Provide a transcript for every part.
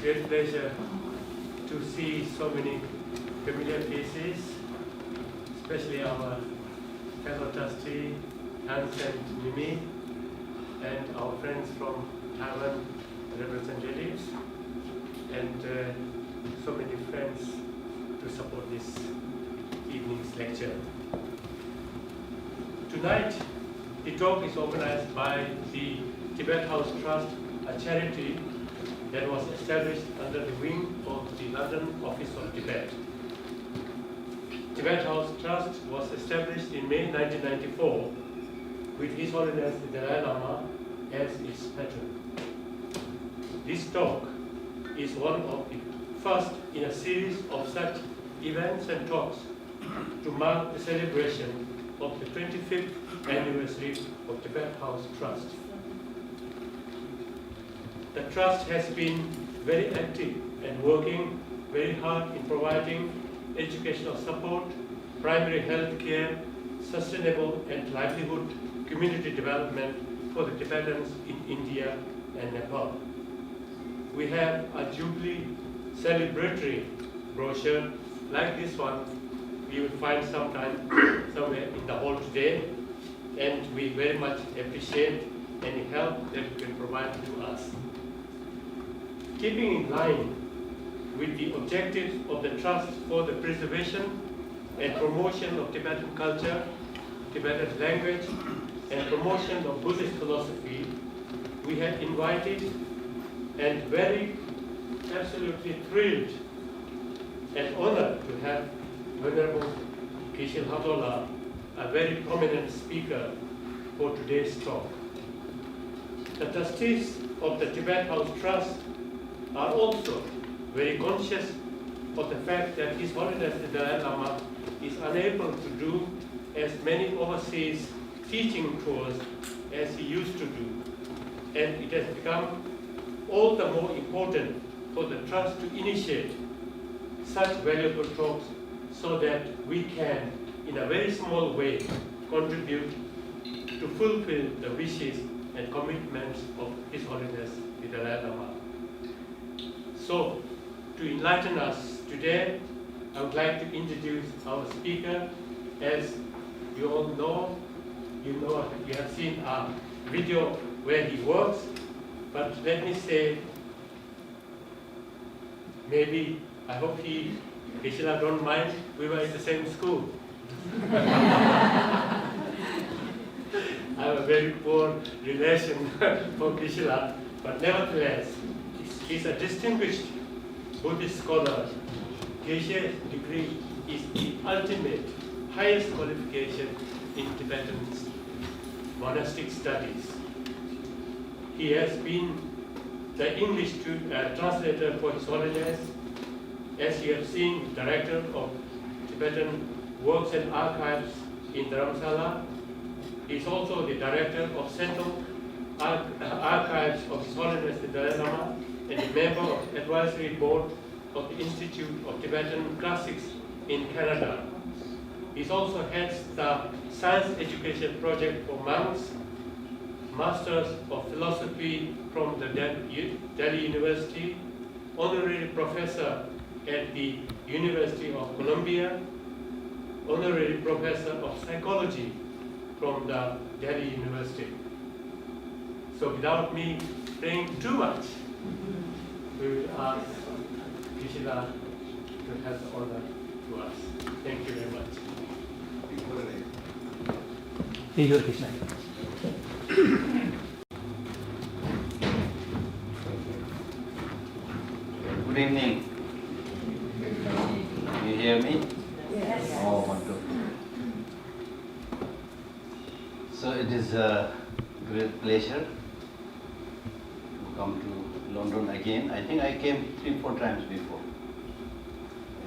great pleasure to see so many familiar faces, especially our fellow trustee, Hans and Mimi, and our friends from Taiwan representatives, and so many friends to support this evening's lecture. Tonight, the talk is organized by the Tibet House Trust, a charity that was established under the wing of the London Office of Tibet. Tibet House Trust was established in May 1994 with His Holiness the Dalai Lama as its patron. This talk is one of the first in a series of such events and talks to mark the celebration of the 25th anniversary of Tibet House Trust. The Trust has been very active and working very hard in providing educational support, primary health care, sustainable and livelihood community development for the Tibetans in India and Nepal. We have a Jubilee celebratory brochure like this one. You will find sometime somewhere in the hall today, and we very much appreciate any help that you can provide to us. Keeping in line with the objectives of the Trust for the preservation and promotion of Tibetan culture, Tibetan language, and promotion of Buddhist philosophy, we have invited and very absolutely thrilled and honored to have Venerable Geshe Lhakdor, a very prominent speaker for today's talk. The trustees of the Tibet House Trust are also very conscious of the fact that His Holiness the Dalai Lama is unable to do as many overseas teaching tours as he used to do, and it has become all the more important for the Trust to initiate such valuable talks so that we can, in a very small way, contribute to fulfill the wishes and commitments of His Holiness the Dalai Lama. So, to enlighten us today, I would like to introduce our speaker. As you all know, you have seen a video where he works, but let me say, maybe, I hope Geshe Lhakdor don't mind, we were in the same school. I have a very poor relation for Geshe Lhakdor, but nevertheless, he's a distinguished Buddhist scholar. Geshe's degree is the ultimate, highest qualification in Tibetan monastic studies. He has been the English translator for His Holiness, as you have seen, Director of Tibetan Works and Archives in Dharamsala. He is also the Director of Central Archives of His Holiness the Dalai Lama and a member of the Advisory Board of the Institute of Tibetan Classics in Canada. He also heads the Science Education Project for monks, Masters of Philosophy from the Delhi University, Honorary Professor at the University of Columbia, Honorary Professor of Psychology from the Delhi University. So without me saying too much, we will ask Geshe Lhakdor to have the honor to us. Thank you very much. Good evening. Can you hear me? Yes. Oh, wonderful. So it is a great pleasure to come to London again. I think I came 3-4 times before.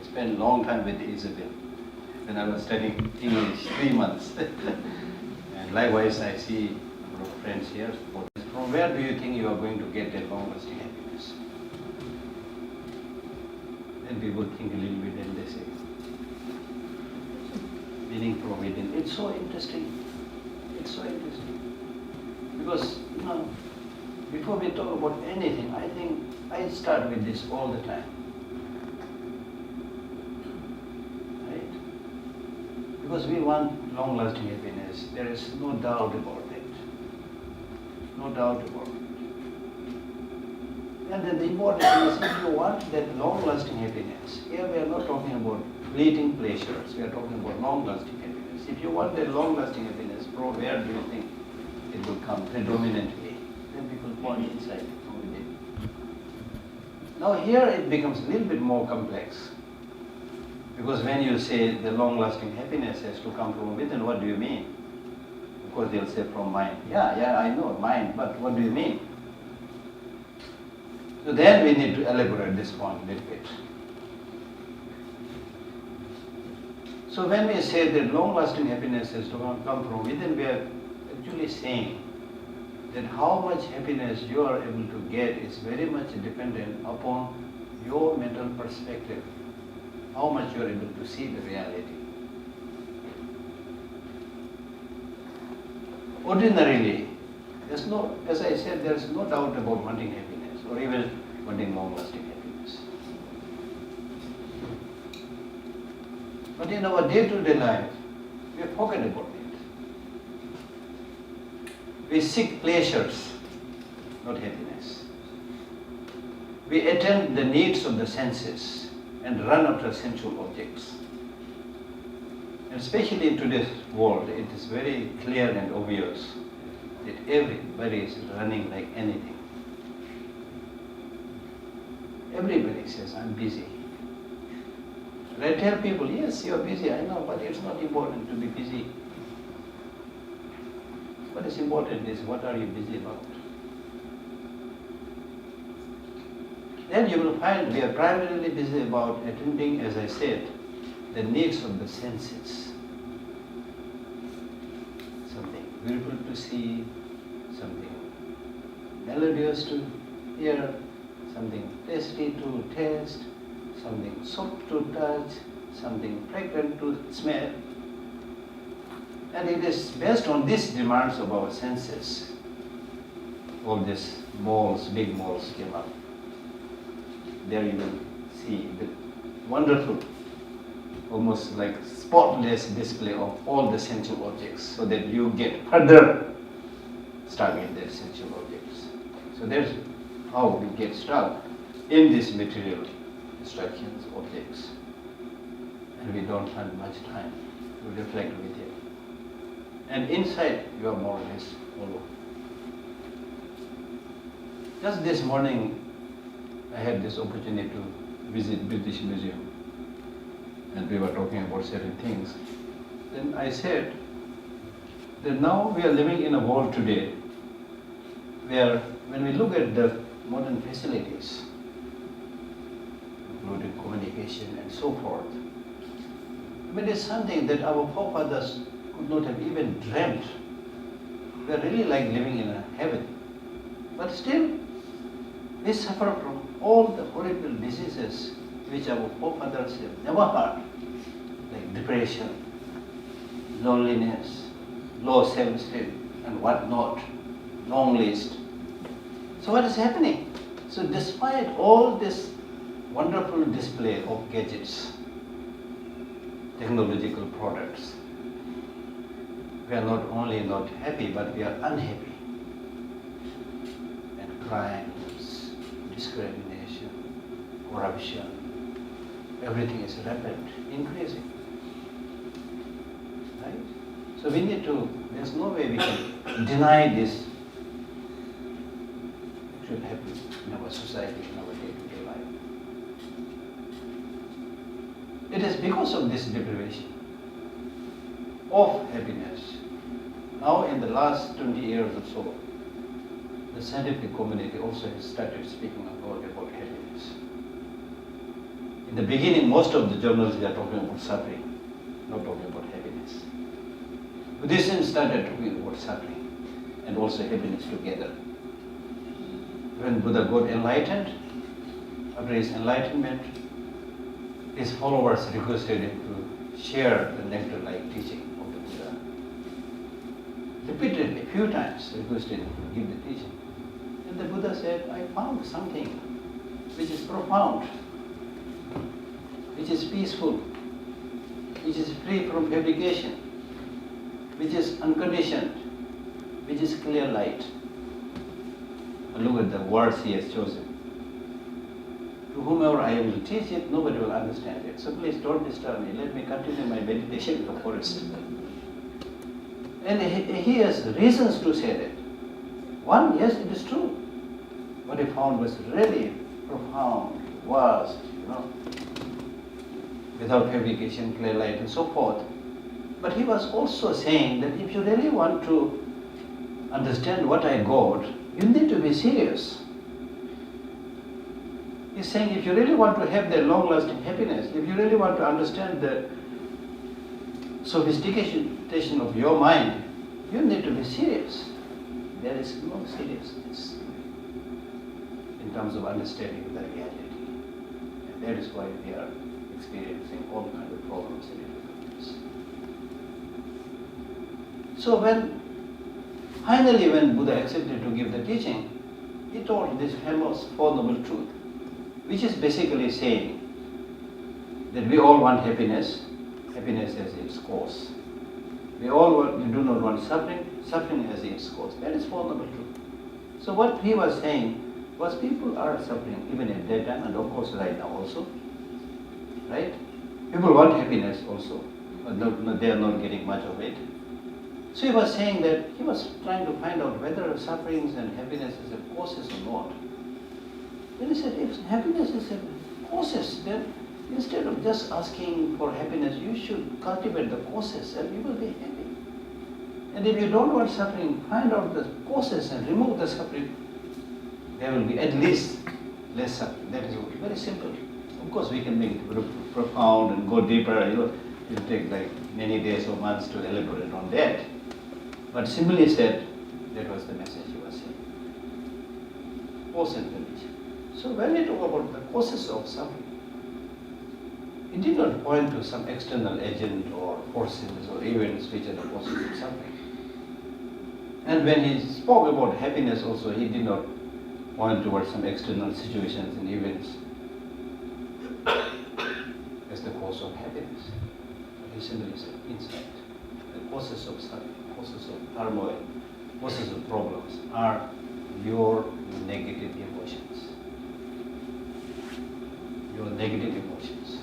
I spent a long time with Isabel when I was studying English, 3 months. And likewise, I see a number of friends here. From where do you think you are going to get that long-lasting happiness? Then people think a little bit and they say, meaning from within. It's so interesting. It's so interesting. Because, before we talk about anything, I think I start with this all the time. Right? Because we want long-lasting happiness. There is no doubt about it. No doubt about it. And then the important thing is, if you want that long-lasting happiness, here we are not talking about fleeting pleasures, we are talking about long-lasting happiness. If you want that long-lasting happiness, from where do you think it will come predominantly? Then people point inside from within. Now here it becomes a little bit more complex. Because when you say the long-lasting happiness has to come from within, what do you mean? Of course they'll say from mind. Yeah, I know, mind, but what do you mean? So then we need to elaborate this point a little bit. So when we say that long-lasting happiness has to come from within, we are actually saying that how much happiness you are able to get is very much dependent upon your mental perspective, how much you are able to see the reality. Ordinarily, there's no, as I said, there's no doubt about wanting happiness or even wanting long-lasting happiness. But in our day-to-day life, we forget about it. We seek pleasures, not happiness. We attend the needs of the senses and run after sensual objects. And especially in today's world, it is very clear and obvious that everybody is running like anything. Everybody says, I'm busy. And I tell people, yes, you're busy, I know, but it's not important to be busy. What is important is, what are you busy about? Then you will find we are primarily busy about attending, as I said, the needs of the senses. Something beautiful to see, something melodious to hear, something tasty to taste, something soft to touch, something fragrant to smell. And it is based on these demands of our senses. All these malls, big malls came up. There you will see the wonderful, almost like spotless display of all the sensual objects, so that you get further stuck in their sensual objects. So that's how we get stuck in these material distractions, objects. And we don't have much time to reflect with it. And inside, you are more or less hollow. Just this morning, I had this opportunity to visit British Museum, and we were talking about certain things. Then I said that now we are living in a world today where when we look at the modern facilities, including communication and so forth, I mean, it's something that our forefathers could not have even dreamt. We are really like living in a heaven. But still, we suffer from all the horrible diseases which our forefathers have never heard, like depression, loneliness, low self-esteem, and whatnot, long list. So what is happening? So despite all this wonderful display of gadgets, technological products, we are not only not happy, but we are unhappy. And crimes, discrimination, corruption, everything is rapid, increasing. Right? So we need to, there's no way we can deny this should happen in our society, in our day-to-day life. It is because of this deprivation of happiness. Now in the last 20 years or so, the scientific community also has started speaking about happiness. In the beginning, most of the journals they are talking about suffering, not talking about happiness. Buddhism started talking about suffering and also happiness together. When Buddha got enlightened, after his enlightenment, his followers requested him to share the nectar-like teaching of the Buddha. Repeatedly, a few times, requested him to give the teaching. And the Buddha said, I found something which is profound, which is peaceful, which is free from fabrication, which is unconditioned, which is clear light. And look at the words he has chosen. To whomever I will teach it, nobody will understand it. So please don't disturb me. Let me continue my meditation in the forest. And he has reasons to say that. One, yes, it is true. What he found was really profound, vast, without fabrication, clear light, and so forth. But he was also saying that if you really want to understand what I got, you need to be serious. He's saying if you really want to have the long-lasting happiness, if you really want to understand the sophistication of your mind, you need to be serious. There is no seriousness in terms of understanding the reality. And that is why we are experiencing all kinds of problems and difficulties. So finally when Buddha accepted to give the teaching, he taught this famous Four Noble Truth, which is basically saying that we all want happiness, happiness has its cause. We do not want suffering, suffering has its cause. That is Four Noble Truth. So what he was saying was people are suffering even at that time and of course right now also. Right? People want happiness also, but they are not getting much of it. So he was saying that he was trying to find out whether sufferings and happiness is a causes or not. Then he said, if happiness is a causes, then instead of just asking for happiness, you should cultivate the causes and you will be happy. And if you don't want suffering, find out the causes and remove the suffering. There will be at least less suffering. That is very simple. Of course, we can make it profound and go deeper. It will take like many days or months to elaborate on that. But simply said, that was the message he was saying. Cause and condition. So when we talk about the causes of suffering, it did not point to some external agent or forces or events which are the causes of suffering. And when he spoke about happiness also, he did not point towards some external situations and events as the cause of happiness. But he simply said inside. The causes of suffering, causes of turmoil, causes of problems are your negative emotions. Your negative emotions.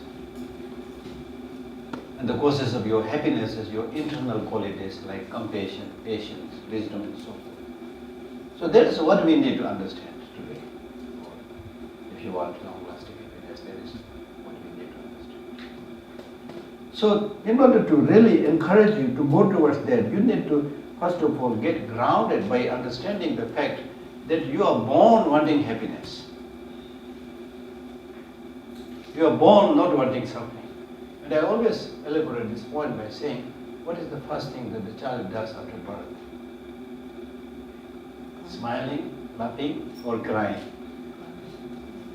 And the causes of your happiness is your internal qualities like compassion, patience, wisdom, and so forth. So that is what we need to understand today. If you want long-lasting happiness, that is what we need to understand. So in order to really encourage you to go towards that, you need to first of all get grounded by understanding the fact that you are born wanting happiness. You are born not wanting suffering. And I always elaborate this point by saying, what is the first thing that the child does after birth? Smiling, laughing, or crying?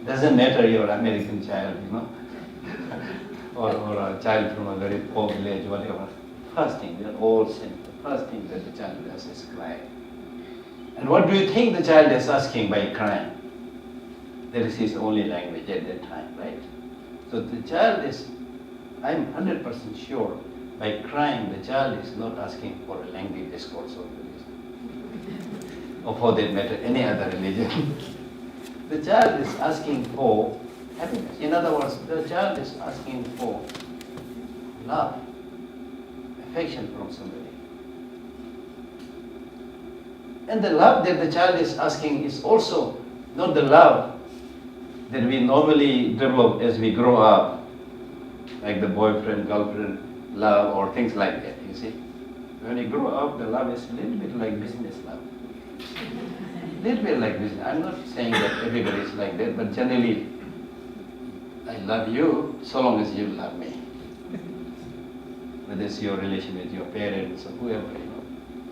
Doesn't matter you're an American child, or a child from a very poor village, whatever. First thing, they're all same. The first thing that the child does is cry. And what do you think the child is asking by crying? That is his only language at that time, right? So the child is, I'm 100% sure, by crying the child is not asking for a lengthy discourse of religion. Or for that matter, any other religion. The child is asking for happiness. In other words, the child is asking for love, affection from somebody. And the love that the child is asking is also not the love that we normally develop as we grow up, like the boyfriend, girlfriend love or things like that, you see. When you grow up, the love is a little bit like business love. A little bit like business. I'm not saying that everybody is like that, but generally, I love you so long as you love me. Whether it's your relation with your parents or whoever,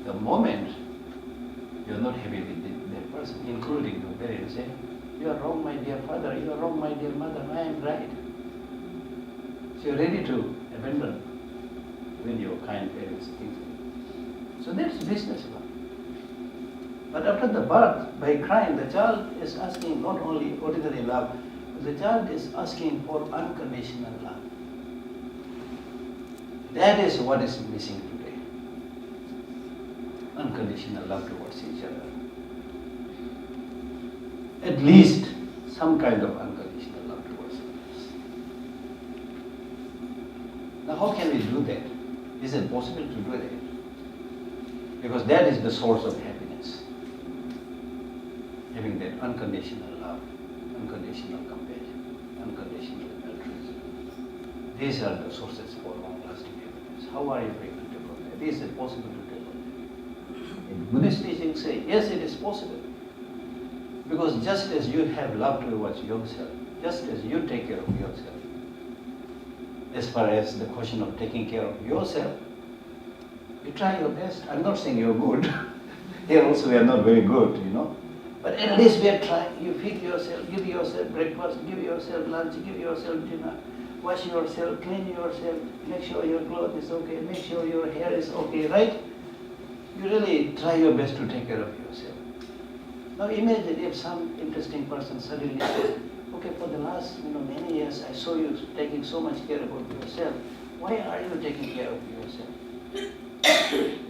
the moment you're not happy with that person, including your parents, say, you are wrong, my dear father, you are wrong, my dear mother, I am right. So you're ready to abandon when your kind parents, things like that. So that's business love. But after the birth, by crying, the child is asking not only ordinary love, The child is asking for unconditional love. That is what is missing today. Unconditional love towards each other. At least some kind of unconditional love towards others. Now how can we do that? Is it possible to do that? Because that is the source of happiness. Having that unconditional love, unconditional compassion, unconditional altruism. These are the sources for long-lasting happiness. How are you going to develop that? Is it possible to develop that? In Buddhist teachings say, yes, it is possible. Because just as you have love towards yourself, just as you take care of yourself, as far as the question of taking care of yourself, you try your best. I'm not saying you're good. Here also we are not very good, But at least we are trying. You feed yourself, give yourself breakfast, give yourself lunch, give yourself dinner, wash yourself, clean yourself, make sure your clothes is okay, make sure your hair is okay, right? You really try your best to take care of yourself. Now imagine if some interesting person suddenly says, okay, for the last many years I saw you taking so much care about yourself. Why are you taking care of yourself?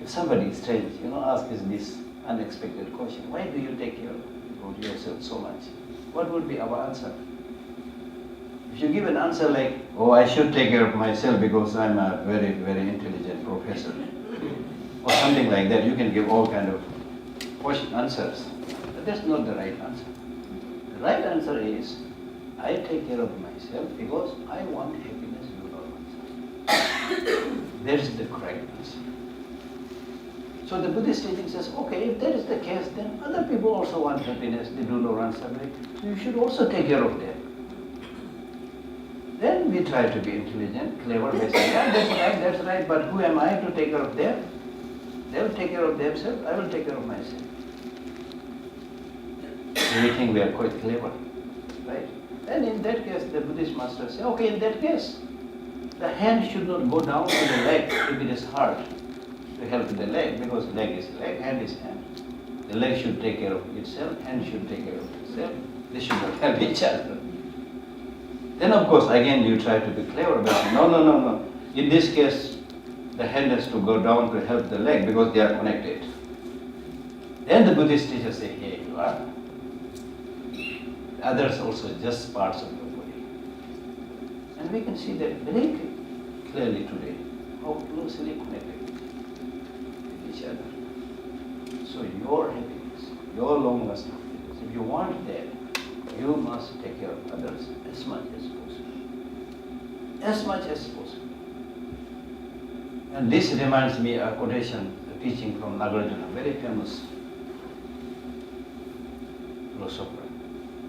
If somebody strange, asks this unexpected question, why do you take care of yourself so much? What would be our answer? If you give an answer like, oh, I should take care of myself because I'm a very, very intelligent professor, or something like that, you can give all kind of answers. But that's not the right answer. The right answer is, I take care of myself because I want happiness in myself. That is the correct answer. So the Buddhist teaching says, okay, if that is the case, then other people also want happiness, they do not want suffering, so you should also take care of them. Then we try to be intelligent, clever, we say, yeah, that's right, but who am I to take care of them? They will take care of themselves, I will take care of myself. We think we are quite clever, right? And in that case, the Buddhist master says, okay, in that case, the hand should not go down to the leg if it is hard to help the leg, because leg is leg, hand is hand. The leg should take care of itself, hand should take care of itself. They should not help each other. Then of course, again, you try to be clever, but no. In this case, the hand has to go down to help the leg because they are connected. Then the Buddhist teachers say, here you are. Others also just parts of your body. And we can see that very clearly today, how closely connected with each other. So your happiness, your long-lasting happiness, if you want that, you must take care of others as much as possible. As much as possible. And this reminds me a quotation, a teaching from Nagarjuna, very famous philosopher,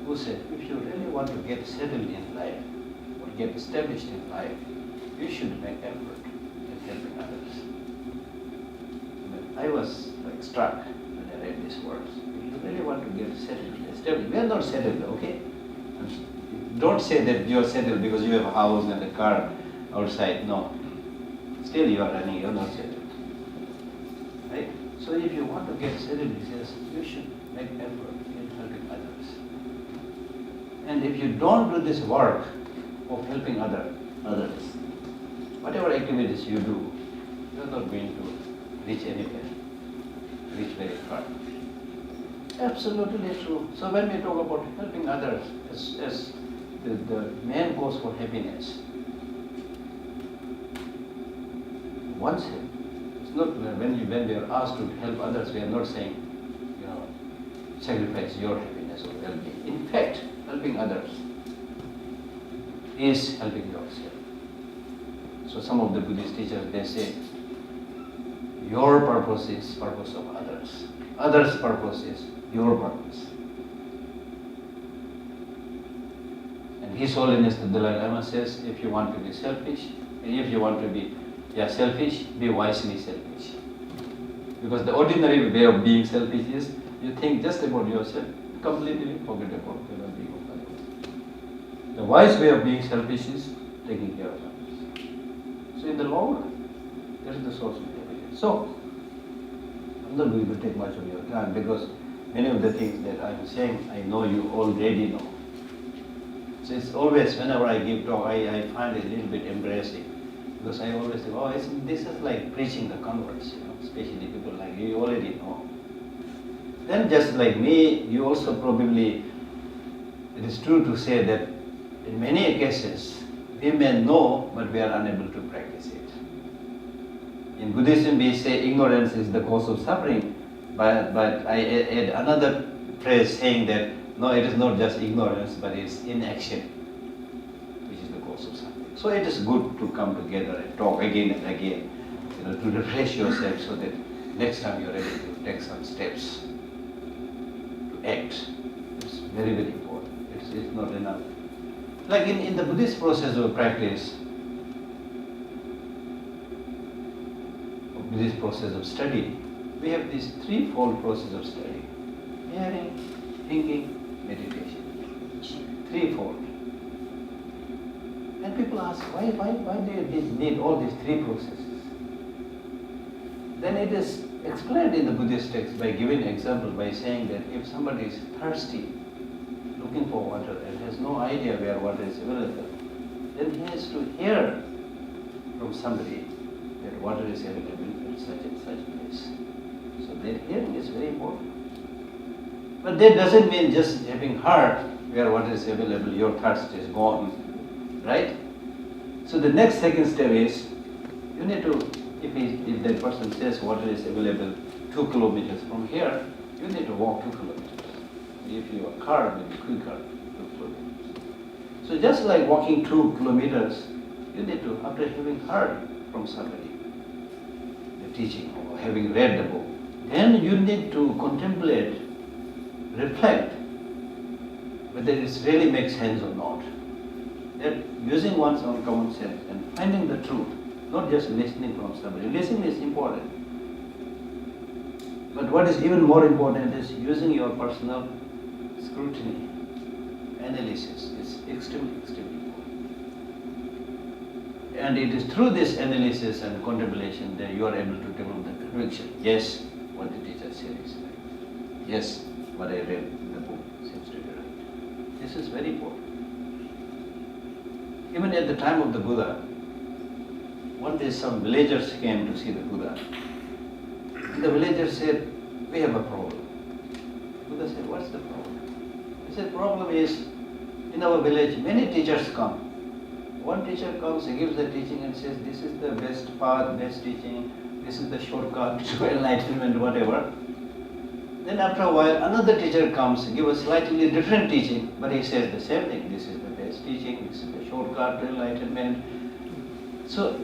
who said, if you really want to get settled in life, or get established in life, you should make effort in helping others. I was struck when I read these words. If you really want to get settled, established, we are not settled, okay? Don't say that you are settled because you have a house and a car outside, no. Still you are running, you are not settled. Right? So if you want to get settled, he says, you should make effort in helping others. And if you don't do this work of helping others, whatever activities you do, you are not going to reach anywhere, reach very far. Absolutely true. So when we talk about helping others as the main cause for happiness, oneself. It's not when we are asked to help others, we are not saying, sacrifice your happiness or well-being. In fact, helping others is helping yourself. So some of the Buddhist teachers, they say, your purpose is purpose of others. Others' purpose is your purpose. And His Holiness the Dalai Lama says, if you want to be selfish, if you want to be selfish, be wisely selfish. Because the ordinary way of being selfish is, you think just about yourself, completely forget about the well-being of others. The wise way of being selfish is taking care of others. So in the long run, that is the source of happiness. So, I'm not going to take much of your time because many of the things that I'm saying, I know you already know. So it's always, whenever I give talk, I find it a little bit embarrassing. Because I always think, oh, this is like preaching the converts, especially people like you already know. Then just like me, you also probably, it is true to say that in many cases, we may know, but we are unable to practice it. In Buddhism, we say ignorance is the cause of suffering, but I add another phrase saying that, no, it is not just ignorance, but it's inaction, which is the cause of suffering. So it is good to come together and talk again and again, to refresh yourself so that next time you're ready to take some steps to act. It's very, very important. It's not enough. Like in the Buddhist process of practice, Buddhist process of study, we have this threefold process of study: hearing, thinking, meditation. Threefold. And people ask, why do you need all these three processes? Then it is explained in the Buddhist text by giving an example, by saying that if somebody is thirsty, looking for water and has no idea where water is available, then he has to hear from somebody that water is available at such and such place. So that hearing is very important. But that doesn't mean just having heard where water is available, your thirst is gone, right? So the next second step is, you need to, if that person says water is available 2 kilometers from here, you need to walk 2 kilometers. If your car will be quicker, 2 kilometers. So just like walking 2 kilometers, you need to, after having heard from somebody the teaching or having read the book, then you need to contemplate, reflect whether it really makes sense or not. That using one's own common sense and finding the truth, not just listening from somebody. Listening is important. But what is even more important is using your personal scrutiny, analysis. It's extremely, extremely important. And it is through this analysis and contemplation that you are able to develop the conviction. Yes, what the teacher said is right. Yes, what I read in the book seems to be right. This is very important. Even at the time of the Buddha, one day some villagers came to see the Buddha. And the villagers said, we have a problem. The Buddha said, what's the problem? He said, problem is, in our village, many teachers come. One teacher comes, he gives the teaching and says, this is the best path, best teaching, this is the shortcut to enlightenment, whatever. Then after a while, another teacher comes, gives a slightly different teaching, but he says the same thing. This is the best teaching, this is the shortcut to enlightenment. So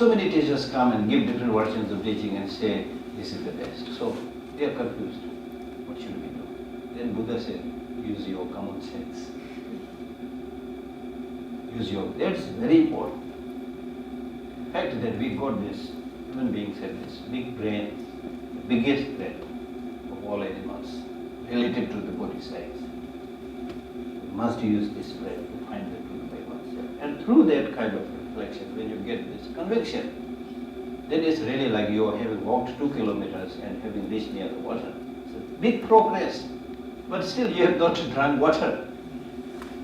many teachers come and give different versions of teaching and say, this is the best. So they are confused. What should we do? Then Buddha said, use your common sense. That's very important. The fact that we got this, human beings have this big brain, the biggest brain of all animals, relative to the body size. We must use this brain to find the truth by oneself. And through that kind of reflection, when you get this conviction, then it's really like you are having walked 2 kilometers and having reached near the water. It's a big progress, but still you have not drunk water.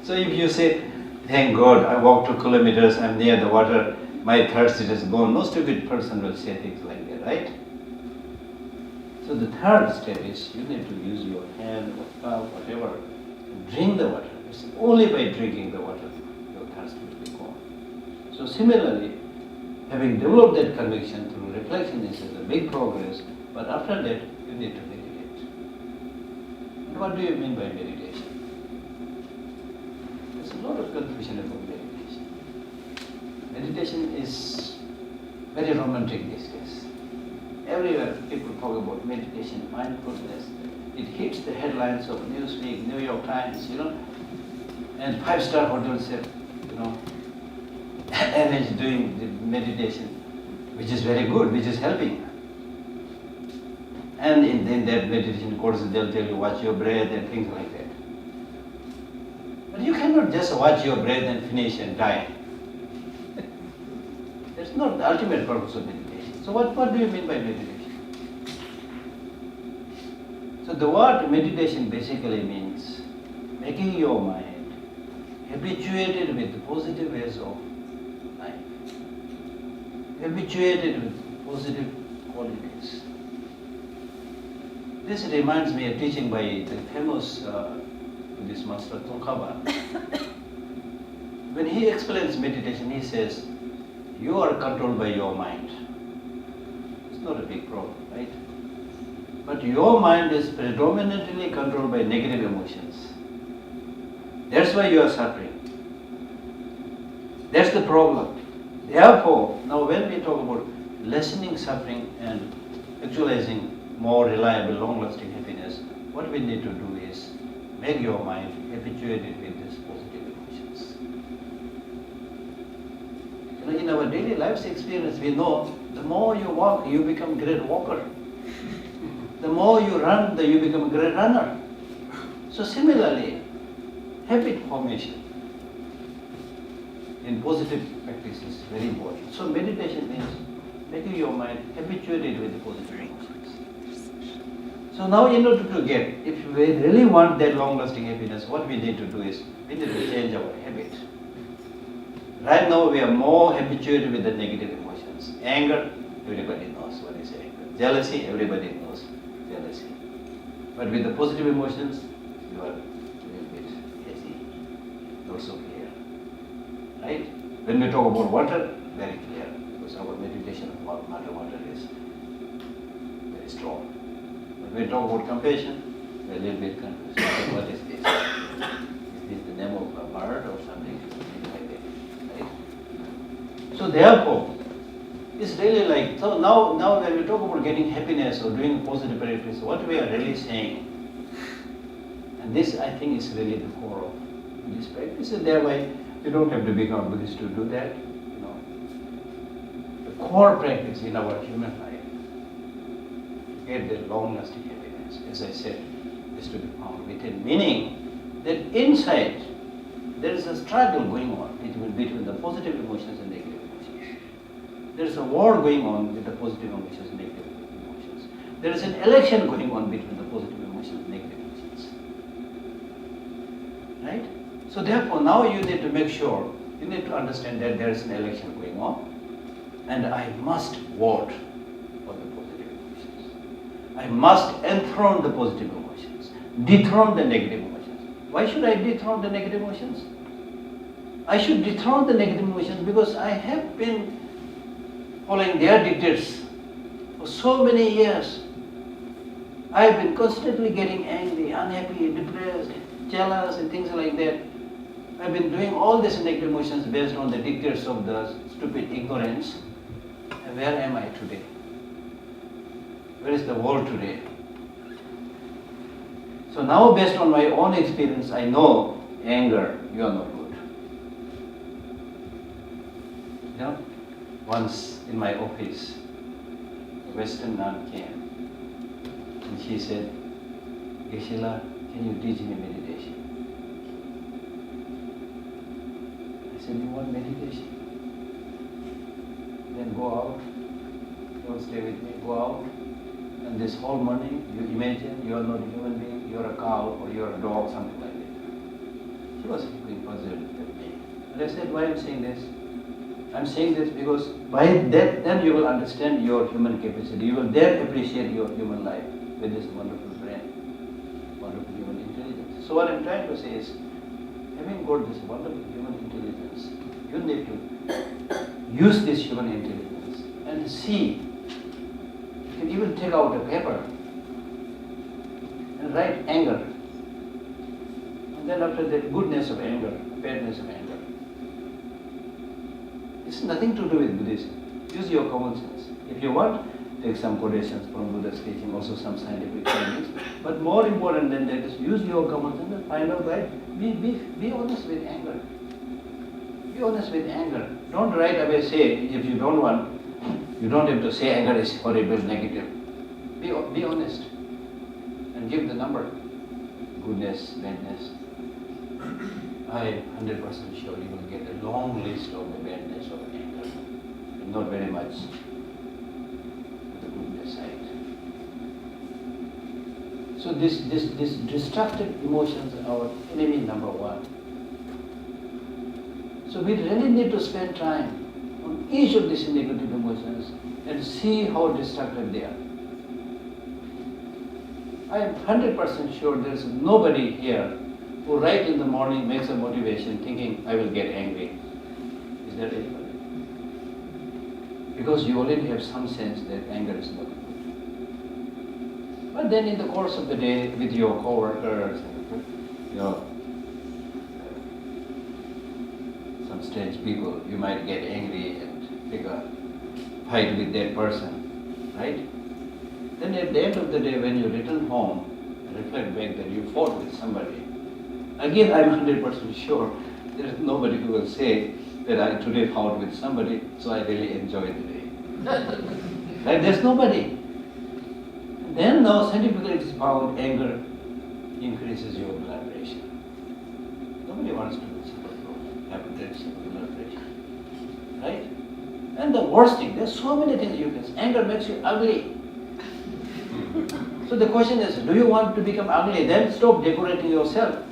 So if you say, thank God, I walked 2 kilometers, I'm near the water, my thirst is gone, no stupid person will say things like that, right? So the third step is you need to use your hand or cup, whatever, and drink the water. It's only by drinking the water your thirst will be gone. So similarly, having developed that conviction through reflection is a big progress, but after that you need to meditate. And what do you mean by meditation? There's a lot of confusion about meditation. Meditation is very romantic these days. Everywhere people talk about meditation, mindfulness. It hits the headlines of Newsweek, New York Times, and 5-star hotels have, arranged doing the meditation, which is very good, which is helping. And in that meditation course, they'll tell you watch your breath and things like that. But you cannot just watch your breath and finish and die. That's not the ultimate purpose of meditation. So what do you mean by meditation? So the word meditation basically means making your mind habituated with positive ways of life, habituated with positive qualities. This reminds me of teaching by the famous Buddhist master Ocotber. When he explains meditation, he says, you are controlled by your mind. It's not a big problem, right? But your mind is predominantly controlled by negative emotions. That's why you are suffering. That's the problem. Therefore, now when we talk about lessening suffering and actualizing more reliable, long-lasting happiness, what we need to do is make your mind habituated with these positive emotions. You know, in our daily life's experience, we know the more you walk, you become a great walker. The more you run, you become a great runner. So similarly, habit formation in positive practice is very important. So meditation means making your mind habituated with the positive emotions. So now in order to get, if we really want that long-lasting happiness, what we need to do is, we need to change our habit. Right now we are more habituated with the negative emotions. Anger, everybody knows what is anger. Jealousy, everybody knows jealousy. But with the positive emotions, you are a little bit hazy, not so clear. Right? When we talk about water, very clear, because our meditation about water is very strong. But when we talk about compassion, we're a little bit confused. What is this? Is this the name of a bird or something like that? Right? So therefore, it's really like, so now when we talk about getting happiness or doing positive practice, what we are really saying, and this I think is really the core of this practice, and thereby you don't have to become a Buddhist to do that. You know, the core practice in our human life to get the long-lasting happiness, as I said, is to be found within. Meaning that inside there is a struggle going on between the positive emotions and negative emotions. There is a war going on with the positive emotions and negative emotions. There is an election going on between the positive emotions and negative emotions. Right? So therefore, now you need to make sure, you need to understand that there is an election going on, and I must vote for the positive emotions. I must enthrone the positive emotions, dethrone the negative emotions. Why should I dethrone the negative emotions? I should dethrone the negative emotions because I have been following their dictates for so many years. I have been constantly getting angry, unhappy, depressed, jealous, and things like that. I've been doing all these negative emotions based on the dictates of the stupid ignorance. And where am I today? Where is the world today? So now based on my own experience, I know anger, you are not good. You know, once in my office, a Western nun came and she said, Geshe Lhakdor, can you teach me meditation? I said, you want meditation? Then go out, don't stay with me, go out, and this whole morning you imagine you are not a human being, you are a cow or you are a dog, something like that. She was being puzzled with me. And I said, why am I saying this? I'm saying this because by that, then you will understand your human capacity. You will then appreciate your human life with this wonderful brain, wonderful human intelligence. So what I'm trying to say is, having got this wonderful human intelligence, you need to use this human intelligence and see. You can even take out a paper and write anger. And then after that, goodness of anger, badness of anger. It's nothing to do with Buddhism. Use your common sense. If you want, take some quotations from Buddha's teaching, also some scientific findings. But more important than that is use your common sense and find out, right? Be honest with anger. Be honest with anger. Don't right away say, if you don't want, you don't have to say anger is horrible, negative. Be honest and give the number. Goodness, badness. I am 100% sure you will get a long list of the badness of anger, and not very much the goodness side. So this destructive emotions are our enemy number one. So we really need to spend time on each of these negative emotions and see how destructive they are. I am 100% sure there is nobody here who right in the morning makes a motivation thinking, I will get angry. Is there anybody? Because you already have some sense that anger is not good. But then in the course of the day with your co-workers, your some strange people, you might get angry and pick a fight with that person, right? Then at the end of the day, when you return home, reflect back that you fought with somebody. Again, I'm 100% sure there is nobody who will say that I today fought with somebody, so I really enjoyed the day. Right? There's nobody. Then now scientifically it is found anger increases your blood pressure. Nobody wants to suffer from hypertension or blood pressure. Right? And the worst thing, there's so many things you can say. Anger makes you ugly. So the question is, do you want to become ugly? Then stop decorating yourself.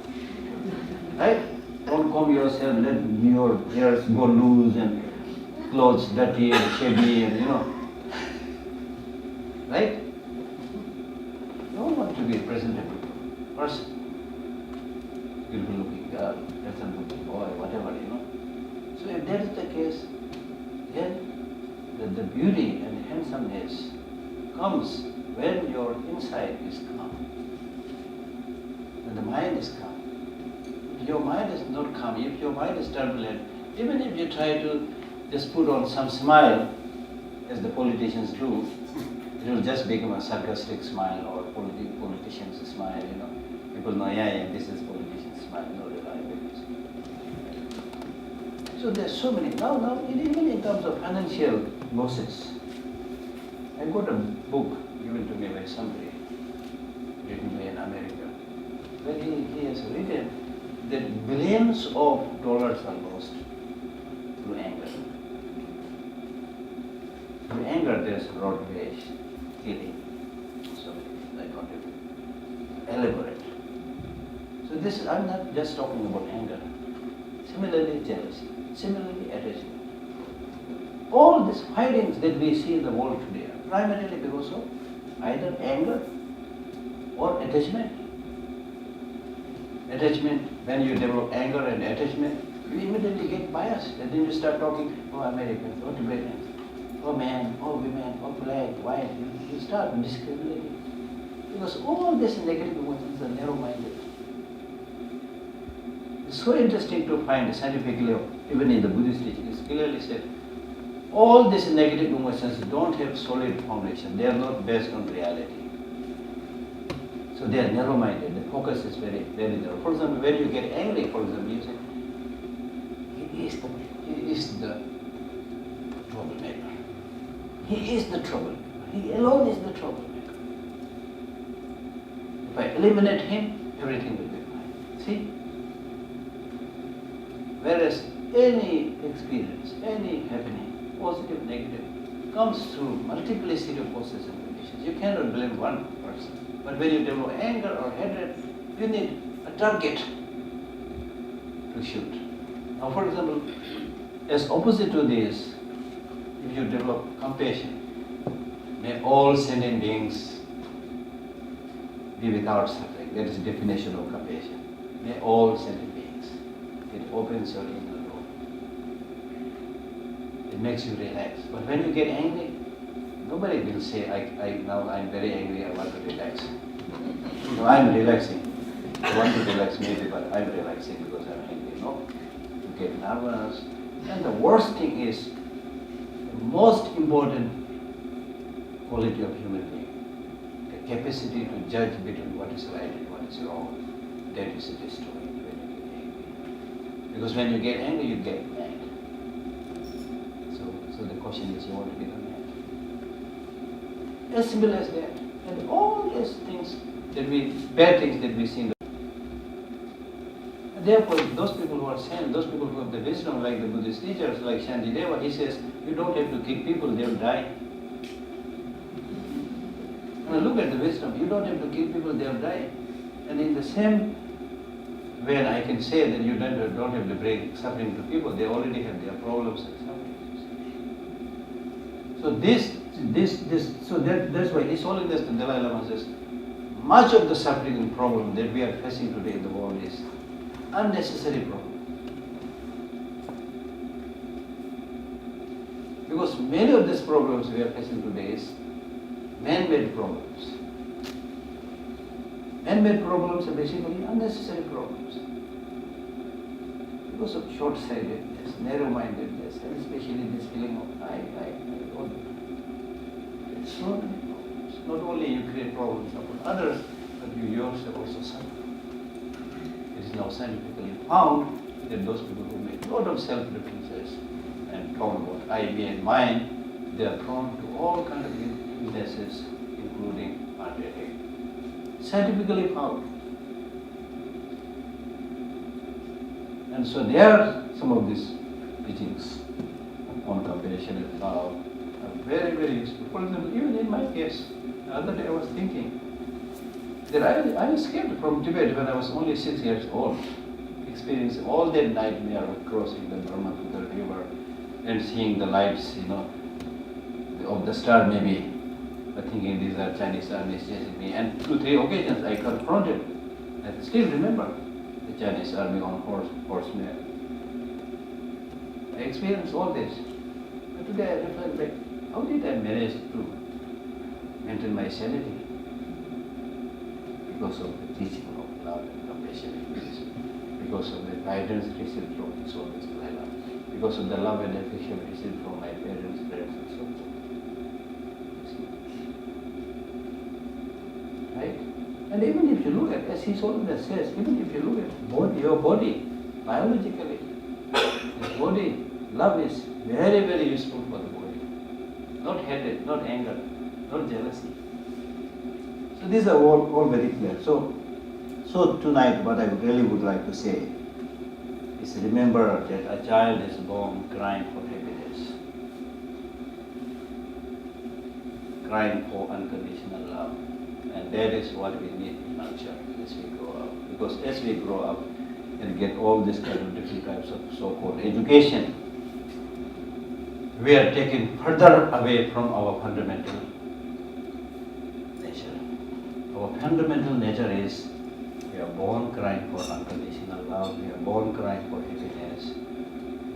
Right? Don't comb yourself, let your hairs go loose and clothes dirty and shabby and Right? You don't want to be a presentable person. Beautiful looking girl, handsome looking boy, whatever, So if that is the case, then the beauty and handsomeness comes when your inside is calm, when the mind is calm. If your mind is not calm, if your mind is turbulent, even if you try to just put on some smile, as the politicians do, it will just become a sarcastic smile or politician's smile, People know, yeah, this is politician's smile, no reliability. So there's so many. Now, even in terms of financial losses, I got a book given to me by somebody, written by an American, where he has written that billions of dollars are lost through anger. Through anger, there's road rage, killing, so many things. I don't even elaborate. So this, I'm not just talking about anger. Similarly, jealousy. Similarly, attachment. All these fightings that we see in the world today are primarily because of either anger or attachment. Attachment, when you develop anger and attachment, you immediately get biased. And then you start talking, oh Americans, oh Tibetans, oh man, oh women, oh black, white. You start discriminating. Because all these negative emotions are narrow-minded. It's so interesting to find scientifically, even in the Buddhist teaching, it's clearly said, all these negative emotions don't have solid foundation. They are not based on reality. So they are narrow-minded. The focus is very, very narrow. For example, when you get angry, for example, you say, he is the troublemaker. He is the troublemaker. He alone is the troublemaker. If I eliminate him, everything will be fine. See? Whereas any experience, any happening, positive, negative, comes through multiplicity of causes and conditions. You cannot blame one person. But when you develop anger or hatred, you need a target to shoot. Now, for example, as opposite to this, if you develop compassion, may all sentient beings be without suffering. That is the definition of compassion. May all sentient beings. It opens your inner door. It makes you relax. But when you get angry, nobody will say, now I'm very angry, I want to relax. No, I'm relaxing. I want to relax maybe, but I'm relaxing because I'm angry. No. You get nervous. And the worst thing is, the most important quality of human being, the capacity to judge between what is right and what is wrong, that is destroyed when you get angry. Because when you get angry, you get mad. So the question is, you want to become mad? As simple as that. And all these things bad things that we see in the therefore, those people who are sane, those people who have the wisdom, like the Buddhist teachers, like Shantideva, he says, you don't have to kill people, they'll die. Now look at the wisdom, you don't have to kill people, they'll die. And in the same when I can say that you don't have to bring suffering to people, they already have their problems and suffering. So that's why His Holiness the Dalai Lama says, much of the suffering and problem that we are facing today in the world is unnecessary problem. Because many of these problems we are facing today is man-made problems. Man-made problems are basically unnecessary problems. Because of short-sightedness, narrow-mindedness, and especially this feeling of I. It's so many problems. Not only you create problems upon others, but you yourself also suffer. It is now scientifically found that those people who make a lot of self-references and talk about I, me, and mine, they are prone to all kinds of illnesses, including heart attack. Scientifically found. And so there are some of these teachings on compassion and love are very, very useful. For example, even in my case, the other day I was thinking that I escaped from Tibet when I was only 6 years old, experiencing all that nightmare of crossing the Brahmaputra river and seeing the lights, of the star maybe, but thinking these are Chinese armies chasing me. And 2-3 occasions I confronted, I still remember the Chinese army on horsemen. I experienced all this. But today I reflect back, how did I manage to maintain my sanity? Because of the teaching of love and compassion and peace. Because of the guidance received from His Holiness the Dalai Lama. Because of the love and affection received from my parents, friends, and so forth. Right? And even if you look at, as His Holiness says, even if you look at your body, biologically, this body, love is very, very useful for the body. Not hatred, not anger, not jealousy. So these are all very clear. So tonight what I really would like to say is remember that a child is born crying for happiness, crying for unconditional love. And that is what we need to nurture as we grow up. Because as we grow up and get all these kind of different types of so-called education, we are taken further away from our fundamental nature. Our fundamental nature is we are born crying for unconditional love, we are born crying for happiness,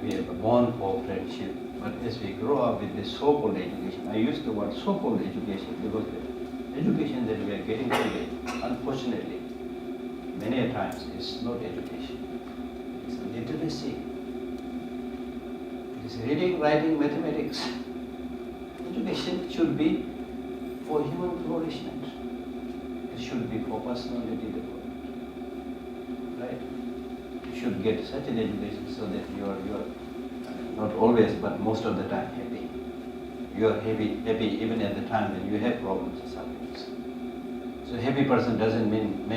we are born for friendship. But as we grow up with this so-called education, I use the word so-called education because the education that we are getting today, unfortunately, many a times is not education. It's literacy. It is reading, writing, mathematics. Education should be for human flourishment. It should be for personality development. Right? You should get such an education so that you are not always, but most of the time happy. You are happy even at the time when you have problems and sufferings. So happy person doesn't mean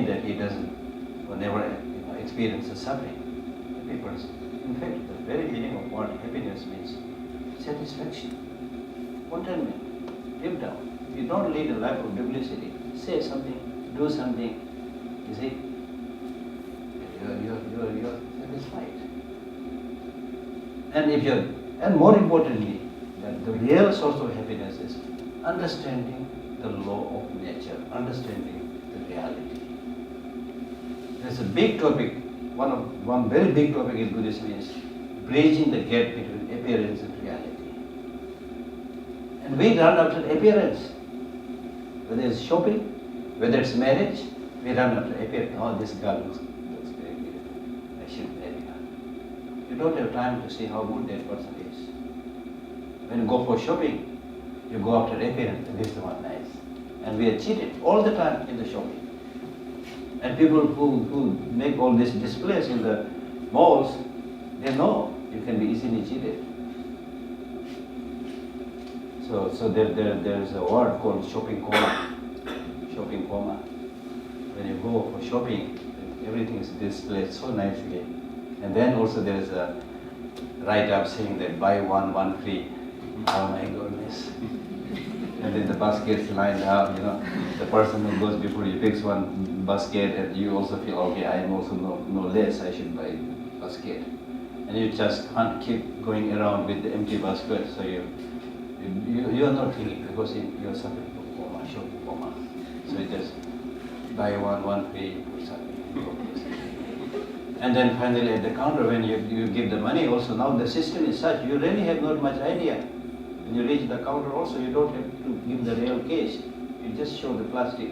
that he doesn't or never experience suffering. Happy person. In fact, the very meaning of what happiness means, satisfaction, contentment, deep down. If you don't lead a life of duplicity, say something, do something, you see, you're satisfied. And more importantly, that the real source of happiness is understanding the law of nature, understanding the reality. There's a big topic, one very big topic in Buddhism is bridging the gap between appearance and reality. And we run after appearance. Whether it's shopping, whether it's marriage, we run after appearance. Oh, this girl looks very beautiful. I should marry her. You don't have time to see how good that person is. When you go for shopping, you go after appearance. This is one nice. And we are cheated all the time in the shopping. And people who make all these displays in the malls, they know you can be easily cheated. So there's a word called shopping coma. Shopping coma. When you go for shopping, everything is displayed so nicely. And then also there's a write-up saying that buy one free. Oh my goodness. And then the baskets lined up, the person who goes before you picks one basket, and you also feel, okay, I am also no less, I should buy basket. And you just can't keep going around with the empty basket, so you are not feeling, because you are suffering from coma, shock coma. So you just buy one free or something. And then finally at the counter, when you give the money also, now the system is such, you really have not much idea. When you reach the counter also, you don't have to give the real cash. You just show the plastic.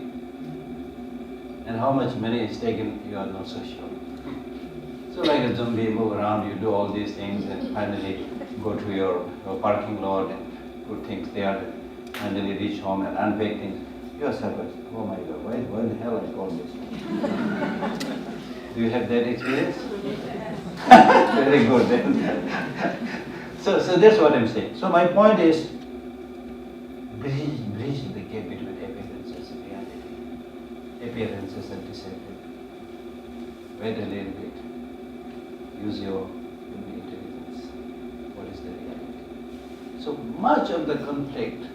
And how much money is taken, you are not so sure. So like a zombie, move around, you do all these things, and finally go to your parking lot and put things there, finally reach home and unpack things. You are surprised. Oh my God, why the hell I got this? Do you have that experience? Very good then. So that's what I'm saying. So my point is, bridge the gap between appearances and reality. Appearances are deceptive. Wait a little bit. Use your intelligence. What is the reality? So much of the conflict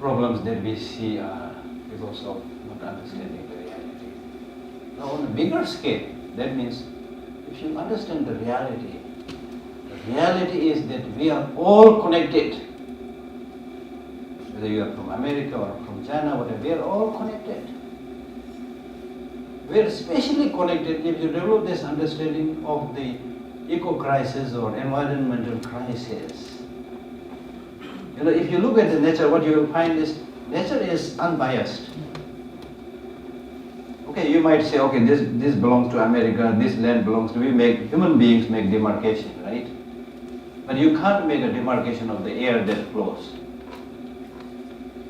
problems that we see are because of not understanding the reality. Now on a bigger scale, that means if you understand the reality is that we are all connected. Whether you are from America or from China, whatever, we are all connected. We are especially connected if you develop this understanding of the eco-crisis or environmental crisis. You know, if you look at the nature, what you will find is nature is unbiased. Okay, you might say, okay, this belongs to America, this land belongs to, human beings make demarcation, right? But you can't make a demarcation of the air that flows,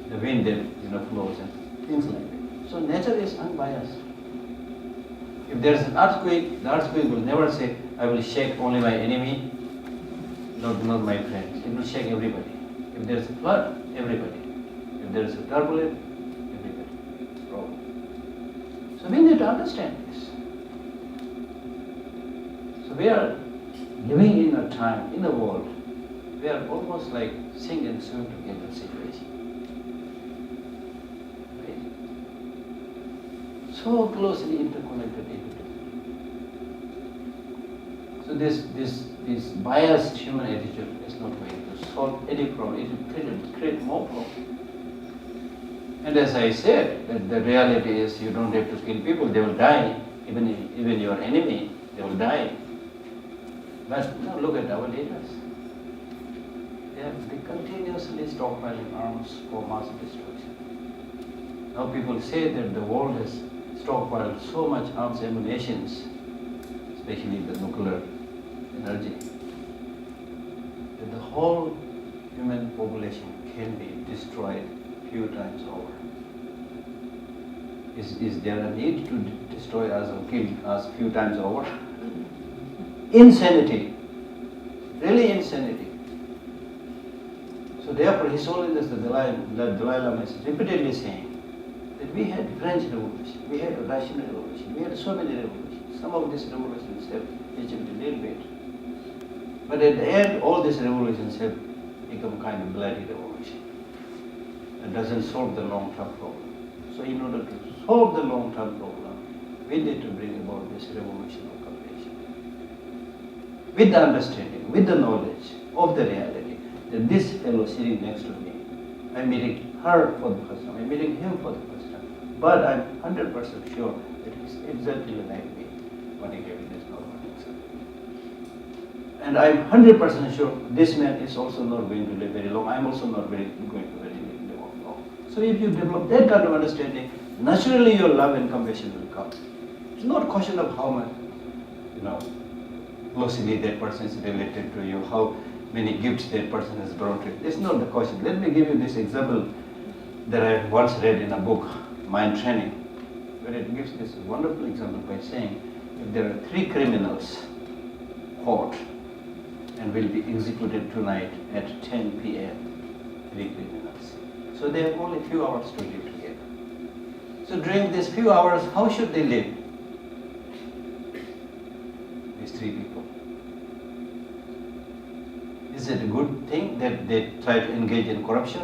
the wind that flows, and things like that. So nature is unbiased. If there is an earthquake, the earthquake will never say, I will shake only my enemy, not my friends. It will shake everybody. If there is a flood, everybody. If there is a turbulence, everybody. Problem. So we need to understand this. So we are living in a time, in a world, we are almost like sink and swim together situation. Right? So closely interconnected. So this biased human attitude is not going to solve any problem. It will create more problems. And as I said, that the reality is you don't have to kill people; they will die. Even your enemy, they will die. But now look at our leaders. They continuously stockpiling arms for mass destruction. Now people say that the world has stockpiled so much arms ammunitions, especially the nuclear energy, that the whole human population can be destroyed few times over. Is there a need to destroy us or kill us few times over? Insanity. Really insanity. So therefore His Holiness the Dalai Lama is repeatedly saying that we had French Revolution, we had Russian Revolution, we had so many revolutions. Some of these revolutions have achieved a little bit. But at the end, all these revolutions have become kind of bloody revolution. It doesn't solve the long-term problem. So in order to solve the long-term problem, we need to bring about this revolution of compassion. With the understanding, with the knowledge of the reality, that this fellow sitting next to me, I'm meeting her for the first time, I'm meeting him for the first time, but I'm 100% sure that he's exactly like me, what he gave in his normal example. And I'm 100% sure this man is also not going to live very long, I'm also not going to live long. So if you develop that kind of understanding, naturally your love and compassion will come. It's not a question of how much, closely that person is related to you, how many gifts that person has brought to you. That's not the question. Let me give you this example that I once read in a book, Mind Training, where it gives this wonderful example by saying, if there are 3 criminals caught and will be executed tonight at 10 p.m., 3 criminals. So they have only a few hours to live together. So during these few hours, how should they live? These 3 people. Is it a good thing that they try to engage in corruption?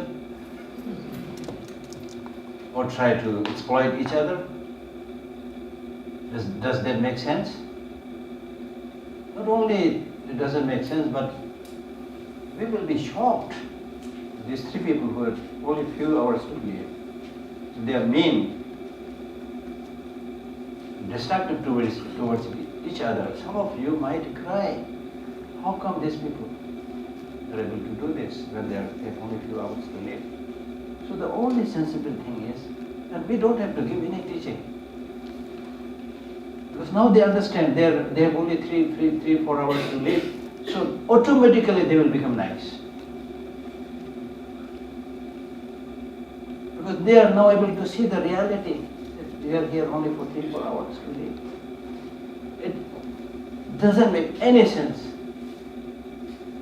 Or or try to exploit each other? Does that make sense? Not only it doesn't make sense, but we will be shocked. These three people who had only few hours to live, they are mean, destructive towards each other. Some of you might cry. How come these people are able to do this when they have only few hours to live? So the only sensible thing is, and we don't have to give any teaching. Because now they understand they have only 4 hours to live, so automatically they will become nice. Because they are now able to see the reality that we are here only for 4 hours to live. It doesn't make any sense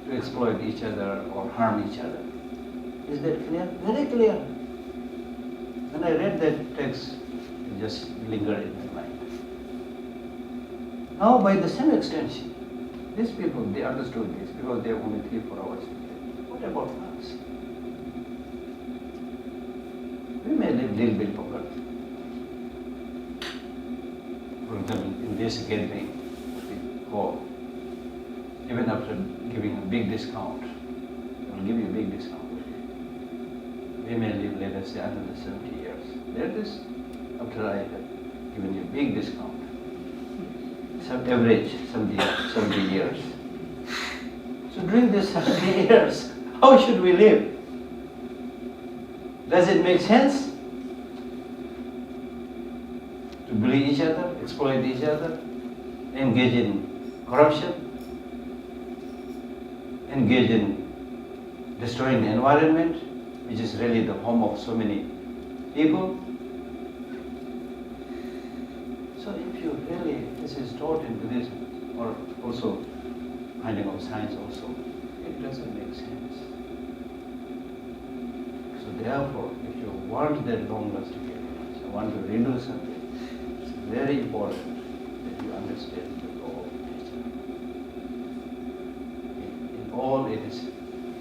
to exploit each other or harm each other. Is that clear? Very clear. When I read that text, it just lingered in my mind. Now, by the same extension, these people, they understood this because they have only 4 hours to live. What about us? We may live a little bit longer. For example, in this gathering, we go, even after giving a big discount, I will give you a big discount. We may live, let us say, another 70 years. That is, after I have given you a big discount. Some average 70 years. So during these 70 years, how should we live? Does it make sense to bully each other, exploit each other, engage in corruption, engage in destroying the environment, which is really the home of so many people? So if you really, this is taught in Buddhism, or also finding of science also, it doesn't make sense. So therefore, if you want that long-lasting happiness, you want to redo something, it's very important that you understand the law of nature. In all its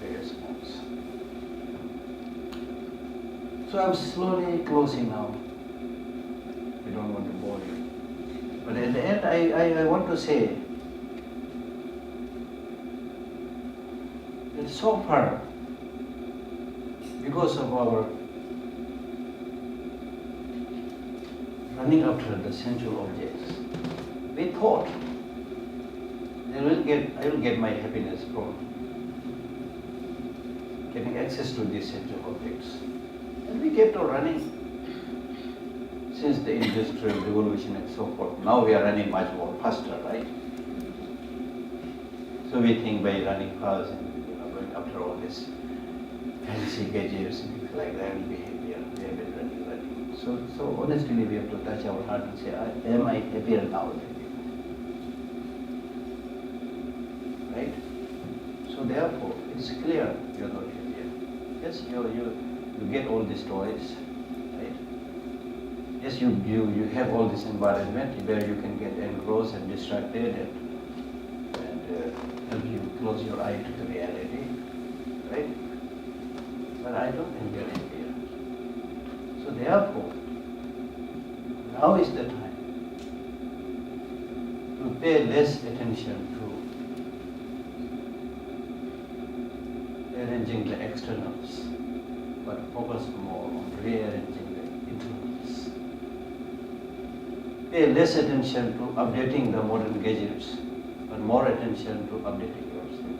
various forms. So I'm slowly closing now. I don't want to bore you. But at the end, I want to say that so far, because of our running after the sensual objects, we thought I will get my happiness from getting access to these sensual objects. And we kept on running since the Industrial Revolution and so forth. Now we are running much more faster, right? So we think by running fast and going after all this fancy gadgets and things like that, we'll be happier. We have been running. So honestly, we have to touch our heart and say, am I happier now than before? Right? So therefore, it's clear you're not happier. Yes, you get all these toys, right? Yes, you have all this environment where you can get engrossed and distracted and help you close your eye to the reality, right? But I don't think we're happier. So therefore, now is the time to pay less attention to arranging the externals, but focus more on rearranging the internals. Pay less attention to updating the modern gadgets, but more attention to updating yourself.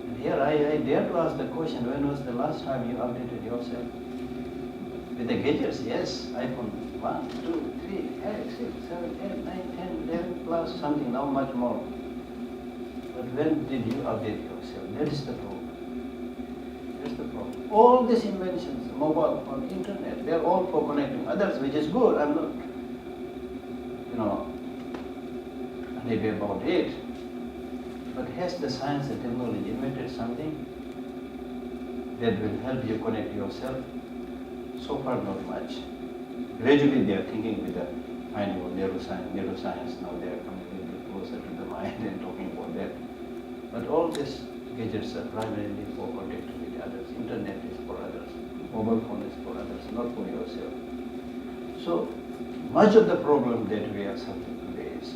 And here I dare to ask the question, when was the last time you updated yourself? With the gadgets, yes, iPhone 1, 2, 3, 5, 6, 7, 8, 9, 10, 11 plus something, now much more. But when did you update yourself? That is the problem. That's the problem. All these inventions, mobile phone, internet, they are all for connecting others, which is good. I'm not, unhappy about it. But has the science and technology invented something that will help you connect yourself? So far, not much. Gradually, they are thinking with the finding of neuroscience. Now they are coming a little bit closer to the mind and talking about that. But all these gadgets are primarily for connecting with others. Internet is for others, mobile phone is for others, not for yourself. So much of the problem that we are suffering today is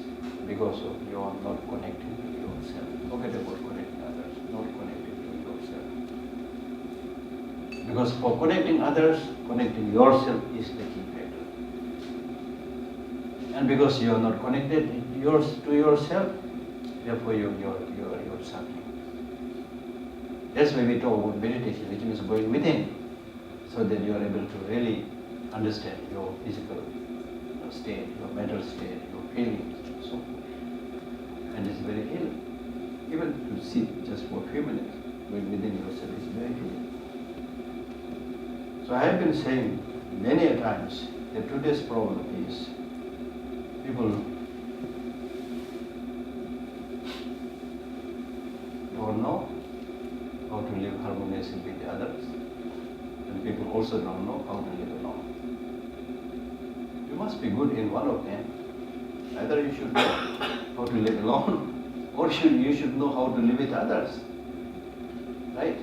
because of you are not connecting to yourself. Forget about connecting others, not connecting to yourself. Because for connecting others, connecting yourself is the key factor. And because you are not connected to yourself, therefore you're suffering. That's why we talk about meditation, which means going within, so that you are able to really understand your physical state, your mental state, your feelings, and so forth. And it's very healing. Even to sit just for a few minutes, going within yourself is very healing. So I have been saying many a times that today's problem is people don't know how to live harmoniously with others, and people also don't know how to live alone. You must be good in one of them. Either you should know how to live alone, or you should know how to live with others. Right?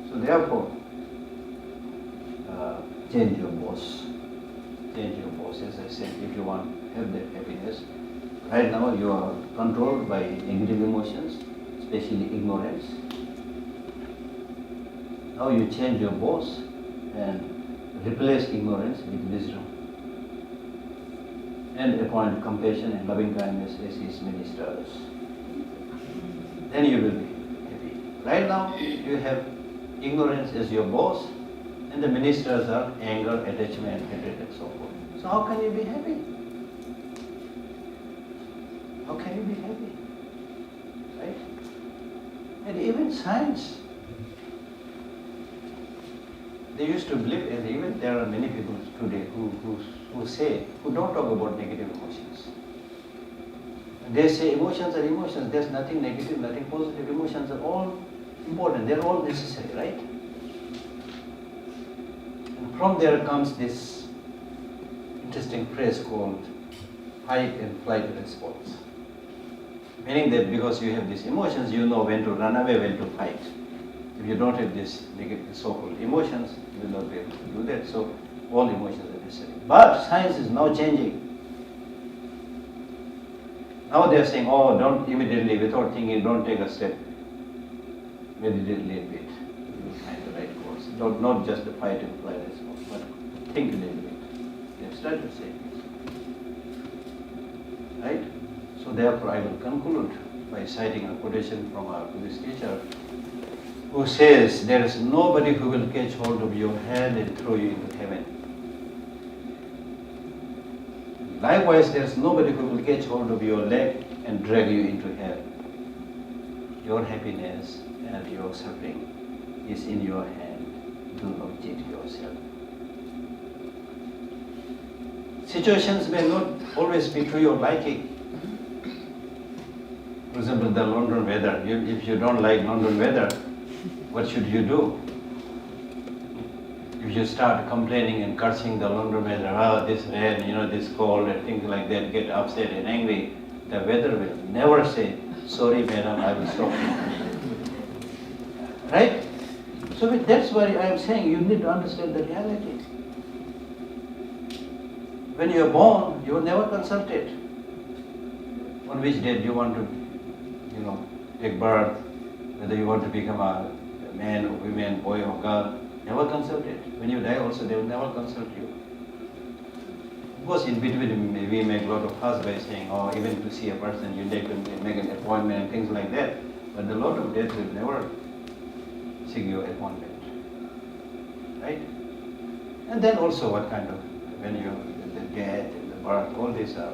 So therefore, change your boss. Change your boss. As I said, if you want to have that happiness, right now you are controlled by negative emotions, especially ignorance. Now you change your boss and replace ignorance with wisdom. And appoint compassion and loving kindness as his ministers. Then you will be happy. Right now you have ignorance as your boss, and the ministers are anger, attachment, hatred, and so forth. So how can you be happy? How can you be happy? Right? And even science, they used to believe, and even there are many people today who don't talk about negative emotions. They say emotions are emotions, there's nothing negative, nothing positive. Emotions are all important, they're all necessary, right? And from there comes this interesting phrase called fight and flight response. Meaning that because you have these emotions, you know when to run away, when to fight. If you don't have these negative so-called emotions, you will not be able to do that. So all emotions are necessary. But science is now changing. Now they are saying, oh, don't immediately, without thinking, don't take a step. Meditate a little bit. You will find the right course. Not just the fight and flight response, but think a little bit. They have started saying this. Right? So therefore I will conclude by citing a quotation from our Buddhist teacher, who says, there is nobody who will catch hold of your hand and throw you into heaven. Likewise, there is nobody who will catch hold of your leg and drag you into hell. Your happiness and your suffering is in your hand. Do not cheat yourself. Situations may not always be to your liking. For example, the London weather. If you don't like London weather, what should you do? If you start complaining and cursing the London weather, oh, this rain, this cold and things like that, get upset and angry, the weather will never say, sorry madam, I will stop you. Right? So that's why I am saying you need to understand the reality. When you are born, you were never consulted on which date you want to, take birth, whether you want to become a man or woman, boy or girl. Never consulted. When you die also, they will never consult you. Of course, in between we make a lot of fuss by saying, oh, even to see a person, you need to make an appointment and things like that. But the Lord of Death will never seek your appointment. Right? And then also what kind of, when you, the death and the birth, all these are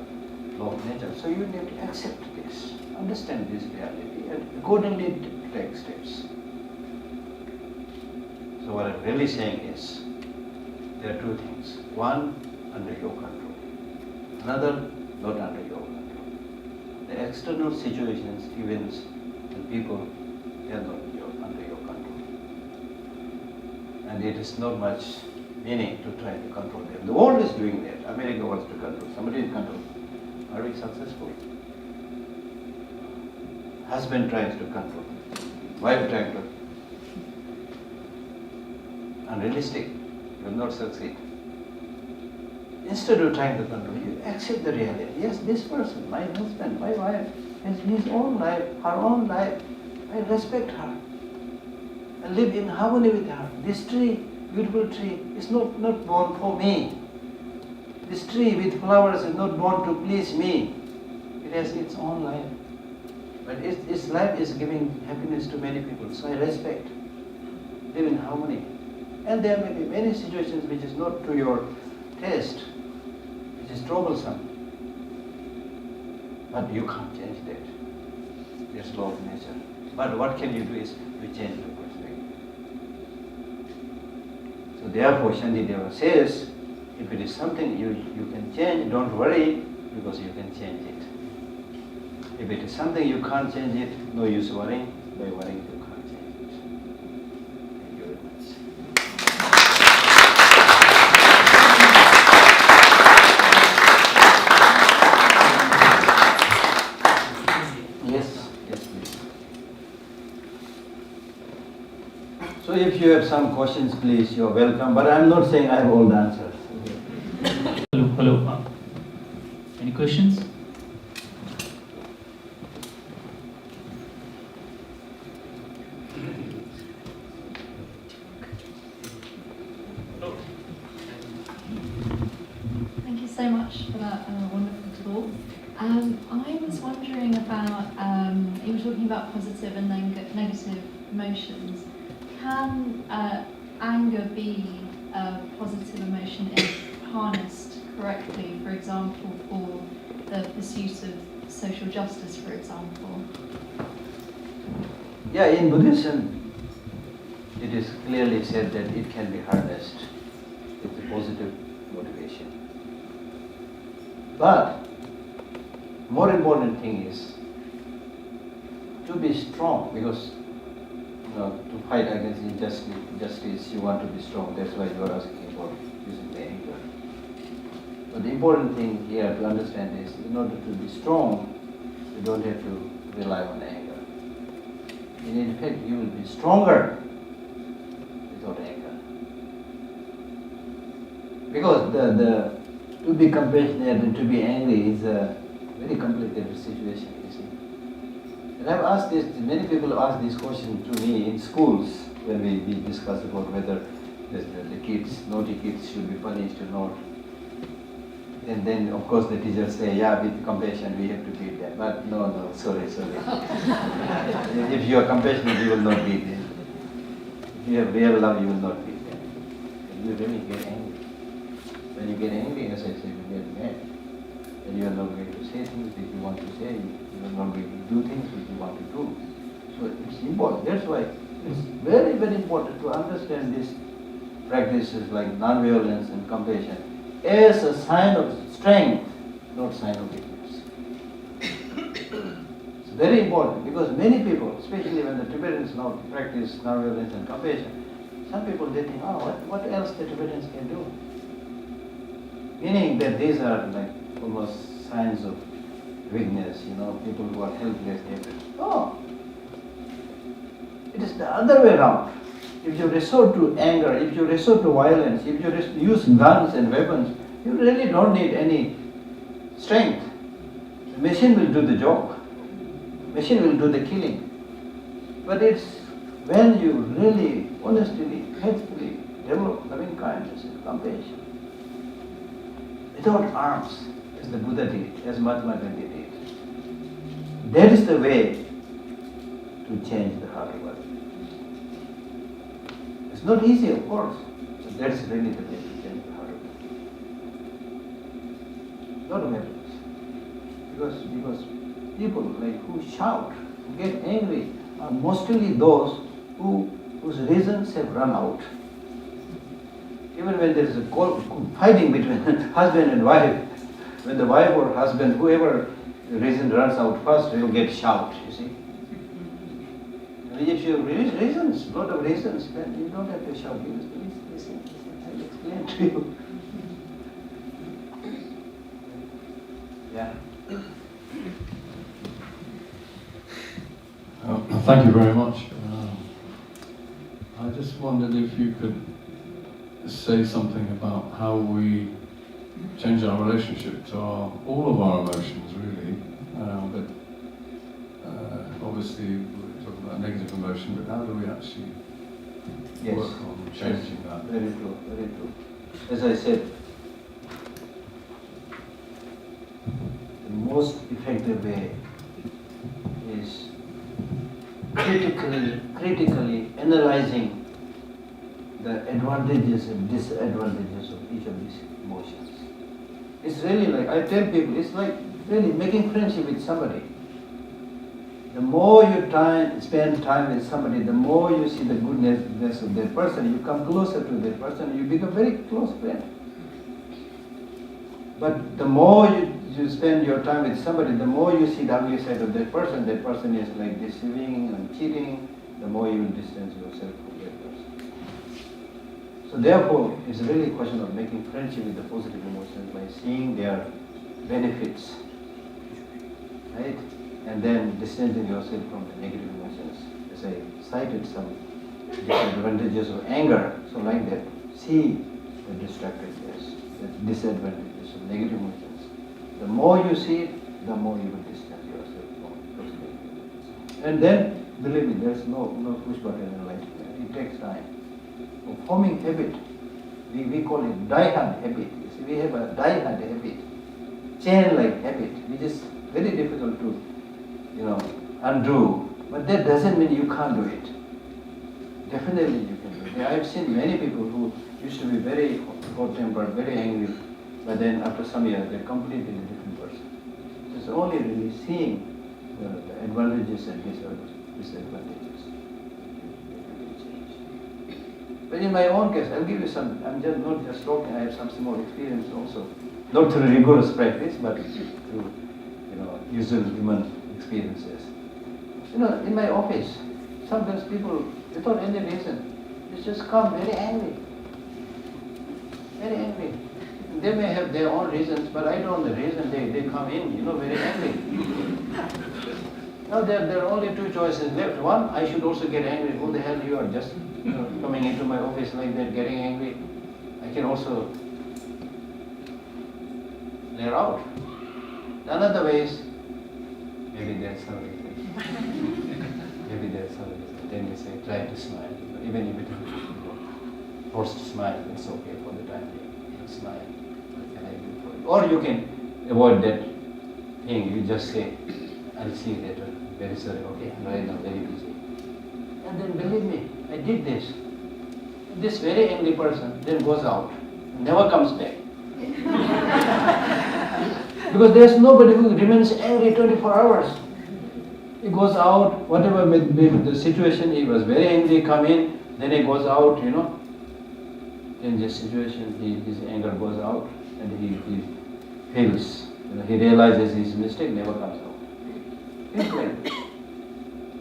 law of nature. So you need to accept this, understand this reality, and accordingly take steps. So what I'm really saying is, there are two things. One, under your control. Another, not under your control. The external situations, events, and people, they are not under your control. And it is not much meaning to try to control them. The world is doing that. America wants to control. Somebody is controlling. Are we successful? Husband tries to control. Wife trying to. unrealistic. You will not succeed. Instead of trying to control, you accept the reality. Yes, this person, my husband, my wife, has his own life, her own life. I respect her. I live in harmony with her. This tree, beautiful tree, is not born for me. This tree with flowers is not born to please me. It has its own life. But its life is giving happiness to many people. So I respect. Live in harmony. And there may be many situations which is not to your taste, which is troublesome. But you can't change that. That's law of nature. But what can you do is to change your perspective. So therefore Shantideva says, if it is something you can change, don't worry, because you can change it. If it is something you can't change it, no use worrying. By worrying you can't change it. Thank you very much. Yes, please. So if you have some questions, please, you are welcome. But I am not saying I have all the answers. Hello. Any questions? Thank you so much for that wonderful talk. I was wondering about, you were talking about positive and negative emotions. Can anger be a positive emotion if harnessed correctly, for example, for the pursuit of social justice, for example? Yeah, in Buddhism, it is clearly said that it can be harnessed with a positive motivation. But more important thing is to be strong, because to fight against injustice, you want to be strong. That's why you are asking about using the anger. But the important thing here to understand is, in order to be strong, you don't have to rely on anger. And in fact, you will be stronger without anger. Because to be compassionate and to be angry is a very complicated situation, you see. And I've asked this, many people ask this question to me in schools when we discuss about whether the kids, naughty kids should be punished or not. And then, of course, the teachers say, yeah, with compassion we have to beat them. But no, sorry. If you are compassionate, you will not beat them. If you have real love, you will not beat them. And you really get angry. When you get angry, as I said, you get mad. And you are not going to say things that you want to say. You are not going to do things that you want to do. So it's important. That's why it's very, very important to understand these practices like non-violence and compassion as a sign of strength, not sign of weakness. It's very important, because many people, especially when the Tibetans now practice non-violence and compassion, some people they think, what else the Tibetans can do? Meaning that these are like almost signs of weakness, people who are helpless. No. It is the other way around. If you resort to anger, if you resort to violence, if you use guns and weapons, you really don't need any strength. The machine will do the job. Machine will do the killing. But it's when you really, honestly, faithfully develop loving kindness and compassion, without arms, as the Buddha did, as Mahatma Gandhi did. That is the way to change the heart of others. It's not easy, of course, but that's really the way to change the heart of others. Not weapons. Because people like who shout, who get angry, are mostly those whose reasons have run out. Even when there is a fighting between husband and wife, when the wife or husband, whoever reason runs out first, will get shout, you see. If you have reasons, a lot of reasons, then you don't have to shout. You just listen, I'll explain to you. Yeah. Thank you very much. I just wondered if you could say something about how we change our relationship to all of our emotions, really. But obviously, we're talking about negative emotion, but how do we actually work on changing that? Very true, very true. As I said, the most effective way is critically analyzing the advantages and disadvantages of each of these emotions. It's really like, I tell people, it's like really making friendship with somebody. The more you spend time with somebody, the more you see the goodness of that person, you come closer to that person, you become very close friend. But the more you spend your time with somebody, the more you see the ugly side of that person is like deceiving and cheating, the more you will distance yourself from that person. So therefore, it's really a question of making friendship with the positive emotions by seeing their benefits, right? And then distancing yourself from the negative emotions. As I cited some disadvantages of anger, so like that, see the destructiveness, the disadvantages of negative emotions. The more you see it, the more you will distance yourself from those negative emotions. And then, believe me, there's no push button in life. It takes time. For forming habit, we call it die-hard habit. You see, we have a die-hard habit, chain-like habit, which is very difficult to undo. But that doesn't mean you can't do it. Definitely you can do it. I've seen many people who used to be very hot-tempered, very angry, but then after some years they're completely a different person. It's only really seeing the advantages and disadvantages. But in my own case, I'll give you some, I'm just not just talking, I have some small experience also. Not through rigorous practice, but through usual human experiences. In my office, sometimes people, without any reason, they just come very angry. Very angry. They may have their own reasons, but I don't know the reason they come in, very angry. Now there are only two choices left. One, I should also get angry. Who the hell you are just coming into my office like that, getting angry. I can also clear out. Another way is, maybe there's some reason. Maybe there's some reason. Then you say, try to smile. Even if it is forced to smile, it's okay for the time being. You smile. What can I do for you? Or you can avoid that thing. You just say, I'll see you later. Very sorry. Okay, right now, very busy. And then believe me, I did this. This very angry person then goes out, never comes back. Because there's nobody who remains angry 24 hours. He goes out, whatever may be the situation, he was very angry, come in, then he goes out, in this situation, his anger goes out, and he feels, he realizes his mistake, never comes out. It's like,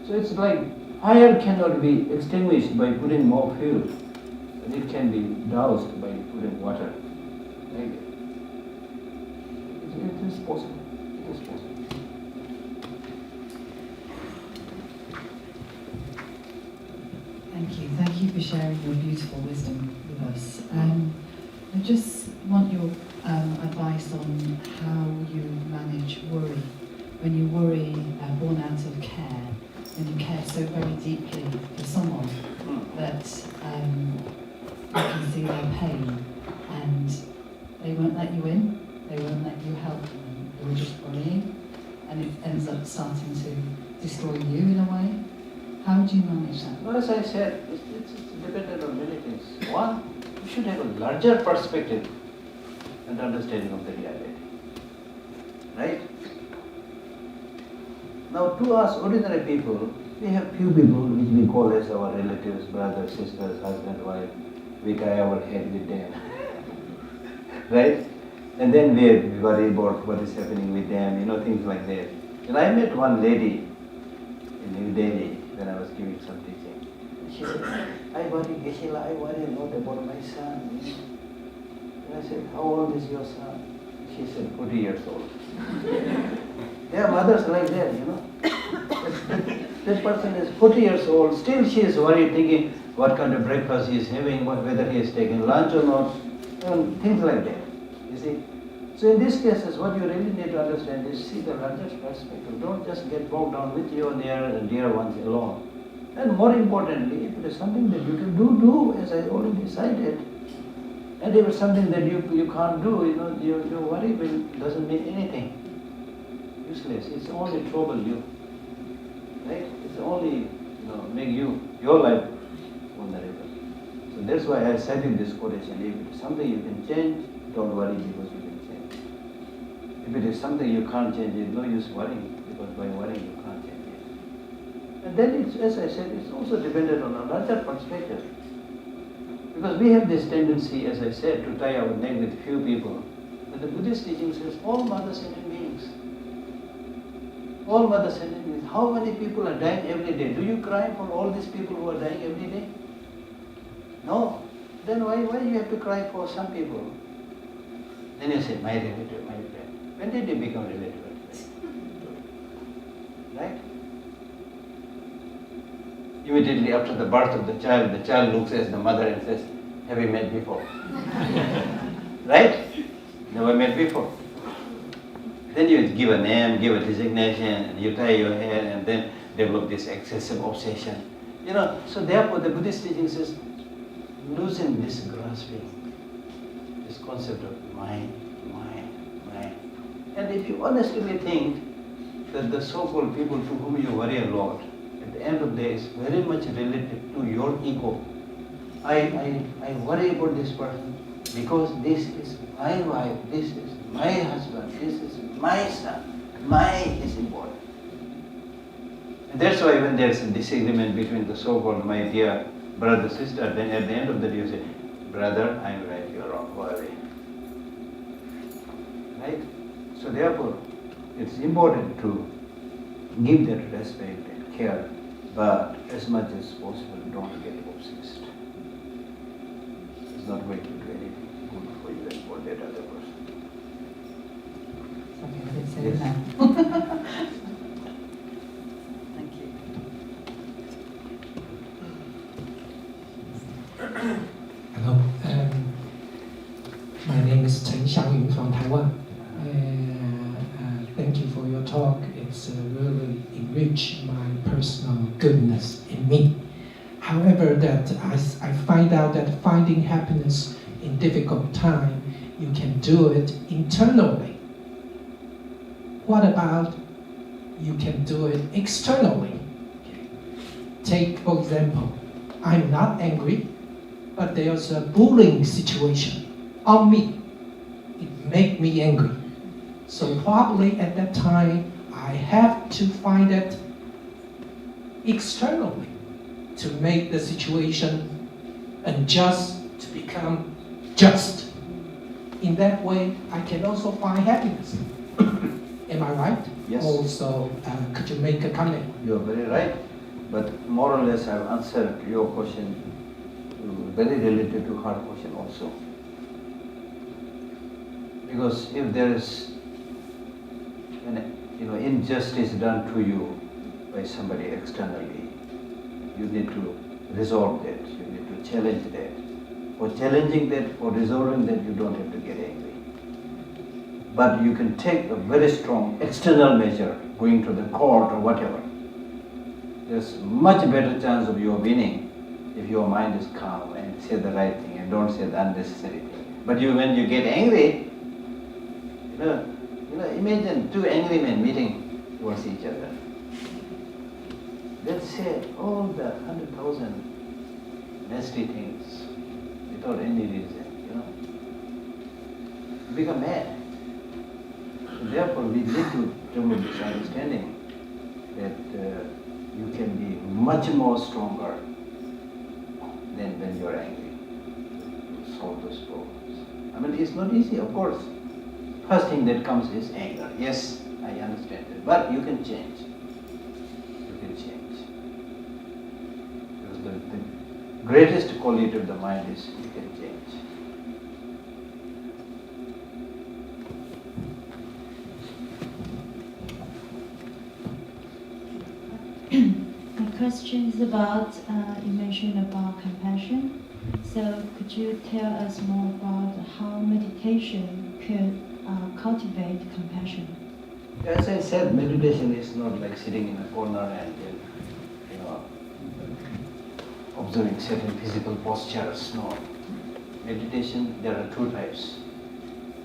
so it's like fire cannot be extinguished by putting more fuel, but it can be doused by putting water. Like it is possible. It is possible. Thank you. Thank you for sharing your beautiful wisdom with us. I just want your advice on how you manage worry. When you worry born out of care, when you care so very deeply for someone that you can see their pain and they won't let you in, they won't let you help them, you're just worrying, and it ends up starting to destroy you in a way. How do you manage that? Well, as I said, it's dependent on many things. One, you should have a larger perspective and understanding of the reality. Right? Now, to us ordinary people, we have few people which we call as our relatives, brothers, sisters, husband, wife. We carry our head with them. Right? And then we worry about what is happening with them, things like that. And I met one lady in New Delhi when I was giving some teaching. She said, I worry a lot about my son. And I said, how old is your son? She said, 40 years old. There are mothers like that, That person is 40 years old, still she is worried, thinking, what kind of breakfast he is having, whether he is taking lunch or not, things like that. You see? So in these cases, what you really need to understand is see the larger perspective. Don't just get bogged down with your near and dear ones alone. And more importantly, if it is something that you can do as I already cited. And if it's something that you can't do, your worry doesn't mean anything. Useless. It's only trouble you. Right? It's only make your life vulnerable. So that's why I cited this quotation. If it is something you can change, don't worry because you can change. If it is something you can't change, it's no use worrying because by worrying you can't change it. And then it's, as I said, it's also dependent on a larger perspective. Because we have this tendency, as I said, to tie our neck with few people. But the Buddhist teaching says all mothers and beings. All mothers and beings. How many people are dying every day? Do you cry for all these people who are dying every day? No. Then why you have to cry for some people? Then you say, my relative, my friend. When did you become relative? Right? Immediately after the birth of the child looks at the mother and says, have we met before? Right? Never met before. Then you give a name, give a designation, and you tie your hair, and then develop this excessive obsession. So therefore the Buddhist teaching says, loosen this grasping, this concept of mind. And if you honestly think that the so-called people to whom you worry a lot, at the end of the day is very much related to your ego. I worry about this person because this is my wife, this is my husband, this is my son. Mine is important. And that's why when there's a disagreement between the so-called my dear brother, sister, then at the end of the day you say, brother, I'm right, you're wrong, go away. Right? So therefore, it's important to give that respect and care, but as much as possible, don't get obsessed. It's not going to do anything good for you and for that other person. Sorry, I didn't say Yes. that. Thank you. Hello, my name is Chen Xiangyun from Taiwan. Thank you for your talk. It's really enriched my personal goodness in me. However, that I find out that finding happiness in difficult time, you can do it internally. What about you can do it externally? Take, for example, I'm not angry, but there's a bullying situation on me. It makes me angry. So probably at that time, I have to find it externally to make the situation unjust to become just. In that way, I can also find happiness. Am I right? Yes. Also, could you make a comment? You're very right, but more or less I've answered your question, very related to her question also. Because if there is injustice done to you by somebody externally, you need to resolve that, you need to challenge that. For challenging that, for resolving that, you don't have to get angry. But you can take a very strong external measure, going to the court or whatever. There's much better chance of your winning if your mind is calm and say the right thing and don't say the unnecessary thing. But when you get angry, imagine two angry men meeting towards each other. They'll say all the 100,000 nasty things without any reason, You become mad. So therefore, we need to develop this understanding that you can be much more stronger than when you're angry to solve those problems. I mean, it's not easy, of course. First thing that comes is anger. Yes, I understand that. But you can change. You can change. Because the greatest quality of the mind is you can change. A question is about, you mentioned about compassion. So could you tell us more about how meditation could cultivate compassion? As I said, meditation is not like sitting in a corner and observing certain physical postures. No. Meditation, there are two types.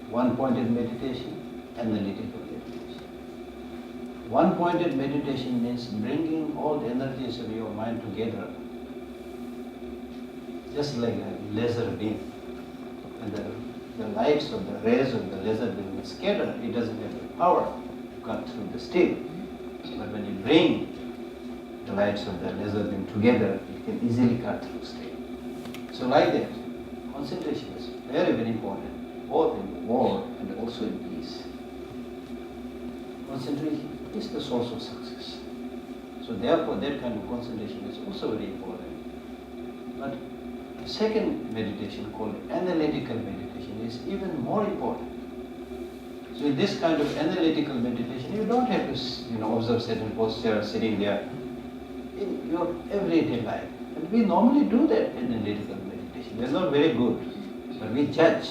One-pointed meditation, analytical meditation. One-pointed meditation means bringing all the energies of your mind together, just like a laser beam. And the lights of the rays of the laser beam is scattered. It doesn't have the power to cut through the steel. But when you bring the lights of the laser beam together, it can easily cut through steel. So like that, concentration is very, very important, both in war and also in peace. Concentration is the source of success. So therefore, that kind of concentration is also very important. But the second meditation, called analytical meditation, is even more important. So in this kind of analytical meditation, you don't have to observe certain postures sitting there in your everyday life. And we normally do that in analytical meditation. They're not very good, but we judge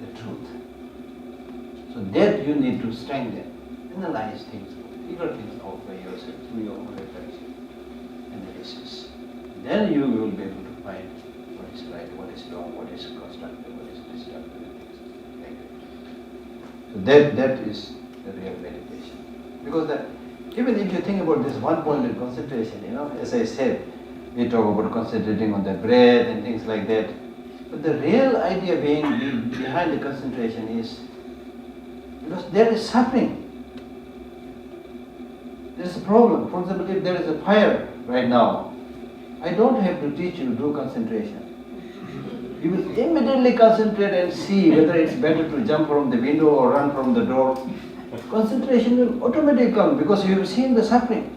the truth. So that you need to strengthen, analyze things, figure things out by yourself through your own reflection, analysis. Then you will be able to find what is right, what is wrong, what is constructive, what is destructive, and things like that. So that is the real meditation. Because even if you think about this one-pointed concentration, as I said, we talk about concentrating on the breath and things like that. But the real idea behind the concentration is because there is suffering. There is a problem. For example, if there is a fire right now, I don't have to teach you to do concentration. You will immediately concentrate and see whether it's better to jump from the window or run from the door. Concentration will automatically come because you have seen the suffering.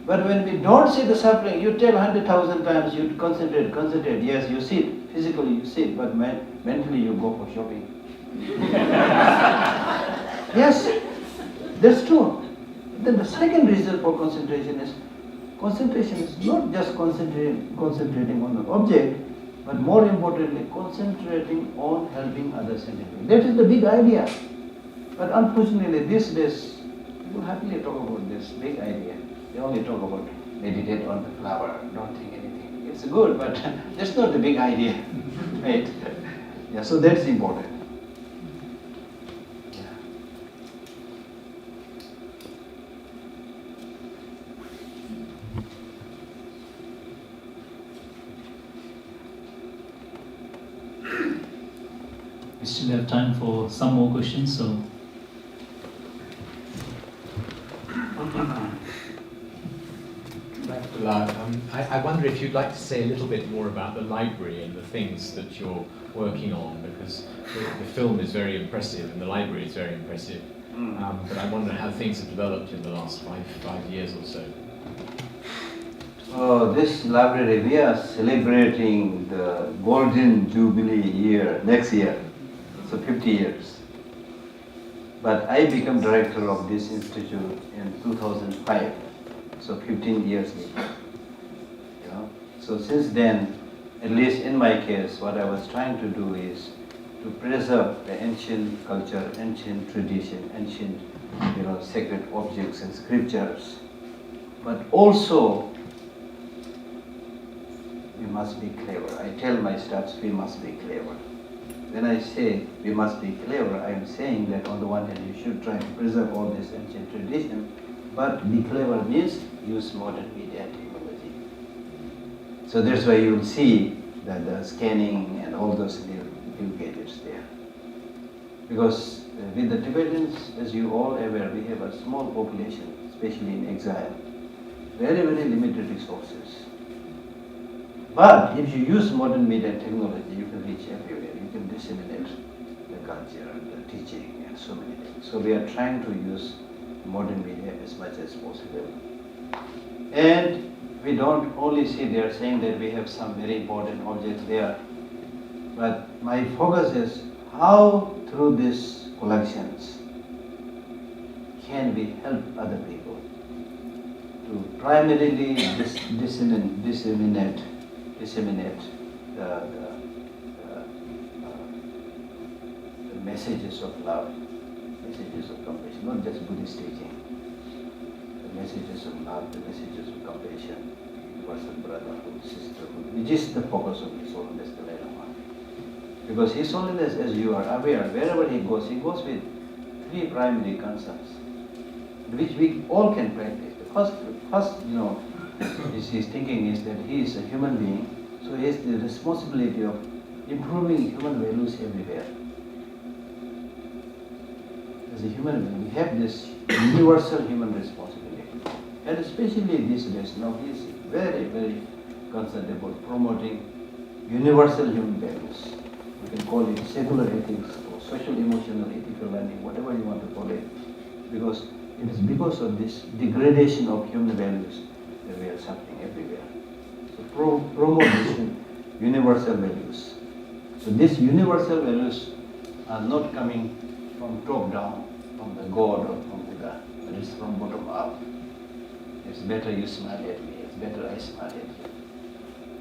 But when we don't see the suffering, you tell 100,000 times, you concentrate. Yes, you sit. Physically you sit, but mentally you go for shopping. Yes, that's true. Then the second reason for concentration is not just concentrating on the object, but more importantly, concentrating on helping others and living. That is the big idea. But unfortunately, these days, people happily talk about this big idea. They only talk about meditate on the flower, don't think anything. It's good, but that's not the big idea, right? Yeah, so that's important. Yeah. We still have time for some more questions, so I wonder if you'd like to say a little bit more about the library and the things that you're working on, because the film is very impressive and the library is very impressive. But I wonder how things have developed in the last five years or so. Oh, this library, we are celebrating the Golden Jubilee year next year, so 50 years. But I became director of this institute in 2005, so 15 years later. So since then, at least in my case, what I was trying to do is to preserve the ancient culture, ancient tradition, ancient, sacred objects and scriptures. But also, we must be clever. I tell my staffs, we must be clever. When I say we must be clever, I am saying that on the one hand, you should try to preserve all this ancient tradition, but be clever means use modern media and technology. So that's why you will see that the scanning and all those new gadgets there. Because with the Tibetans, as you all aware, we have a small population, especially in exile, very, very limited resources. But if you use modern media and technology, you can reach everywhere. You can disseminate the culture, the teaching, and so many things. So we are trying to use modern media as much as possible. And we don't only see there saying that we have some very important objects there, but my focus is how through these collections can we help other people to primarily disseminate the messages of love, messages of compassion, not just Buddhist teaching. The messages of love, the messages of compassion, universal brotherhood, sisterhood, which is the focus of His Holiness the Dalai Lama. Because His Holiness, as you are aware, wherever he goes with three primary concerns, which we all can practice. The first, his thinking is that he is a human being, so he has the responsibility of improving human values everywhere. As a human being, we have this universal human responsibility. And especially these days, now he is very, very concerned about promoting universal human values. You can call it secular ethics or social, emotional, ethical learning, whatever you want to call it. Because it is because of this degradation of human values that we are suffering everywhere. So promote these universal values. So these universal values are not coming from top down, from the God or from Buddha, but it's from bottom up. It's better you smile at me, it's better I smile at you.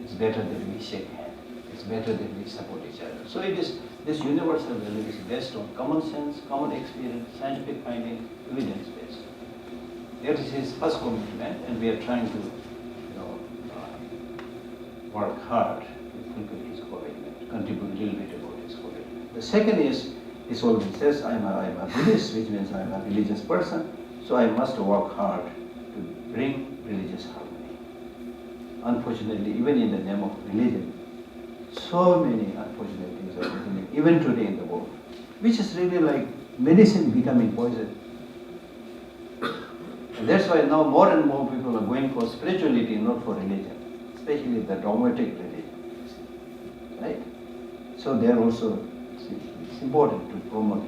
It's better that we shake hands, it's better that we support each other. So it is, this universal value is based on common sense, common experience, scientific finding, evidence-based. That is his first commitment, and we are trying to work hard to fulfill his commitment, contribute a little bit about his commitment. The second is, he always says, I'm a Buddhist, which means I'm a religious person, so I must work hard to bring religious harmony. Unfortunately, even in the name of religion, so many unfortunate things are happening, even today in the world, which is really like medicine becoming poison. And that's why now more and more people are going for spirituality, not for religion, especially the dogmatic religion, right? So they are also, it's important to promote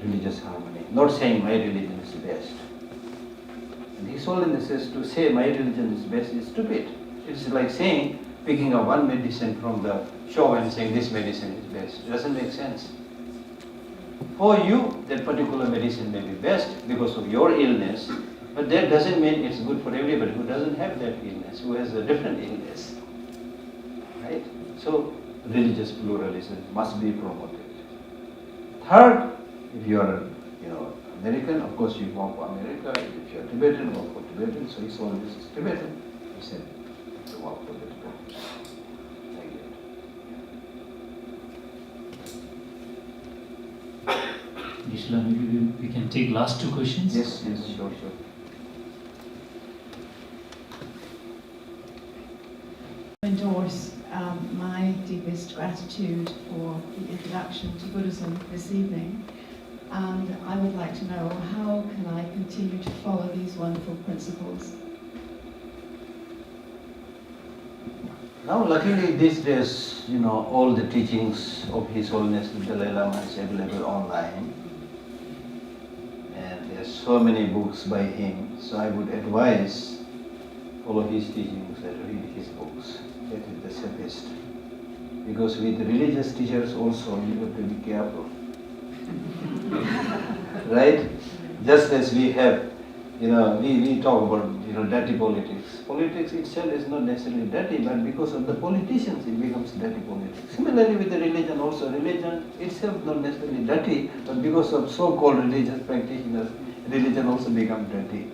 religious harmony, not saying my religion is the best. And His Holiness says to say my religion is best is stupid. It's like saying, picking up one medicine from the shop and saying this medicine is best. It doesn't make sense. For you, that particular medicine may be best because of your illness, but that doesn't mean it's good for everybody who doesn't have that illness, who has a different illness. Right? So, religious pluralism must be promoted. Third, if you are American, of course you work for America. If you are Tibetan, work for Tibetan. So His Holiness is Tibetan. He said to work for the Tibetan. Like that. Geshe, maybe we can take last two questions. Yes, sure. Endorse my deepest gratitude for the introduction to Buddhism this evening, and I would like to know how can I continue to follow these wonderful principles. Now, luckily these days, all the teachings of His Holiness the Dalai Lama is available online, and there are so many books by him. So I would advise follow his teachings and read his books. That is the safest. Because with religious teachers also you have to be careful. Right? Just as we have, we talk about dirty politics. Politics itself is not necessarily dirty, but because of the politicians it becomes dirty politics. Similarly with the religion also, religion itself not necessarily dirty, but because of so-called religious practitioners, religion also becomes dirty.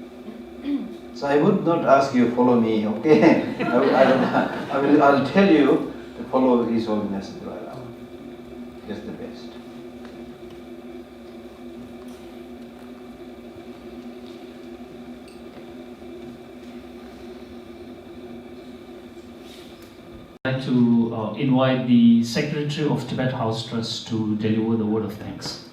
So I would not ask you follow me, okay? I'll tell you to follow His Holiness the Dalai Lama. That's the best. I'd like to invite the Secretary of Tibet House Trust to deliver the word of thanks.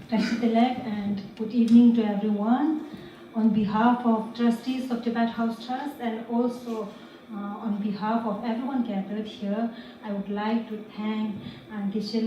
Tashitilek, and good evening to everyone. On behalf of trustees of Tibet House Trust and also on behalf of everyone gathered here, I would like to thank Geshe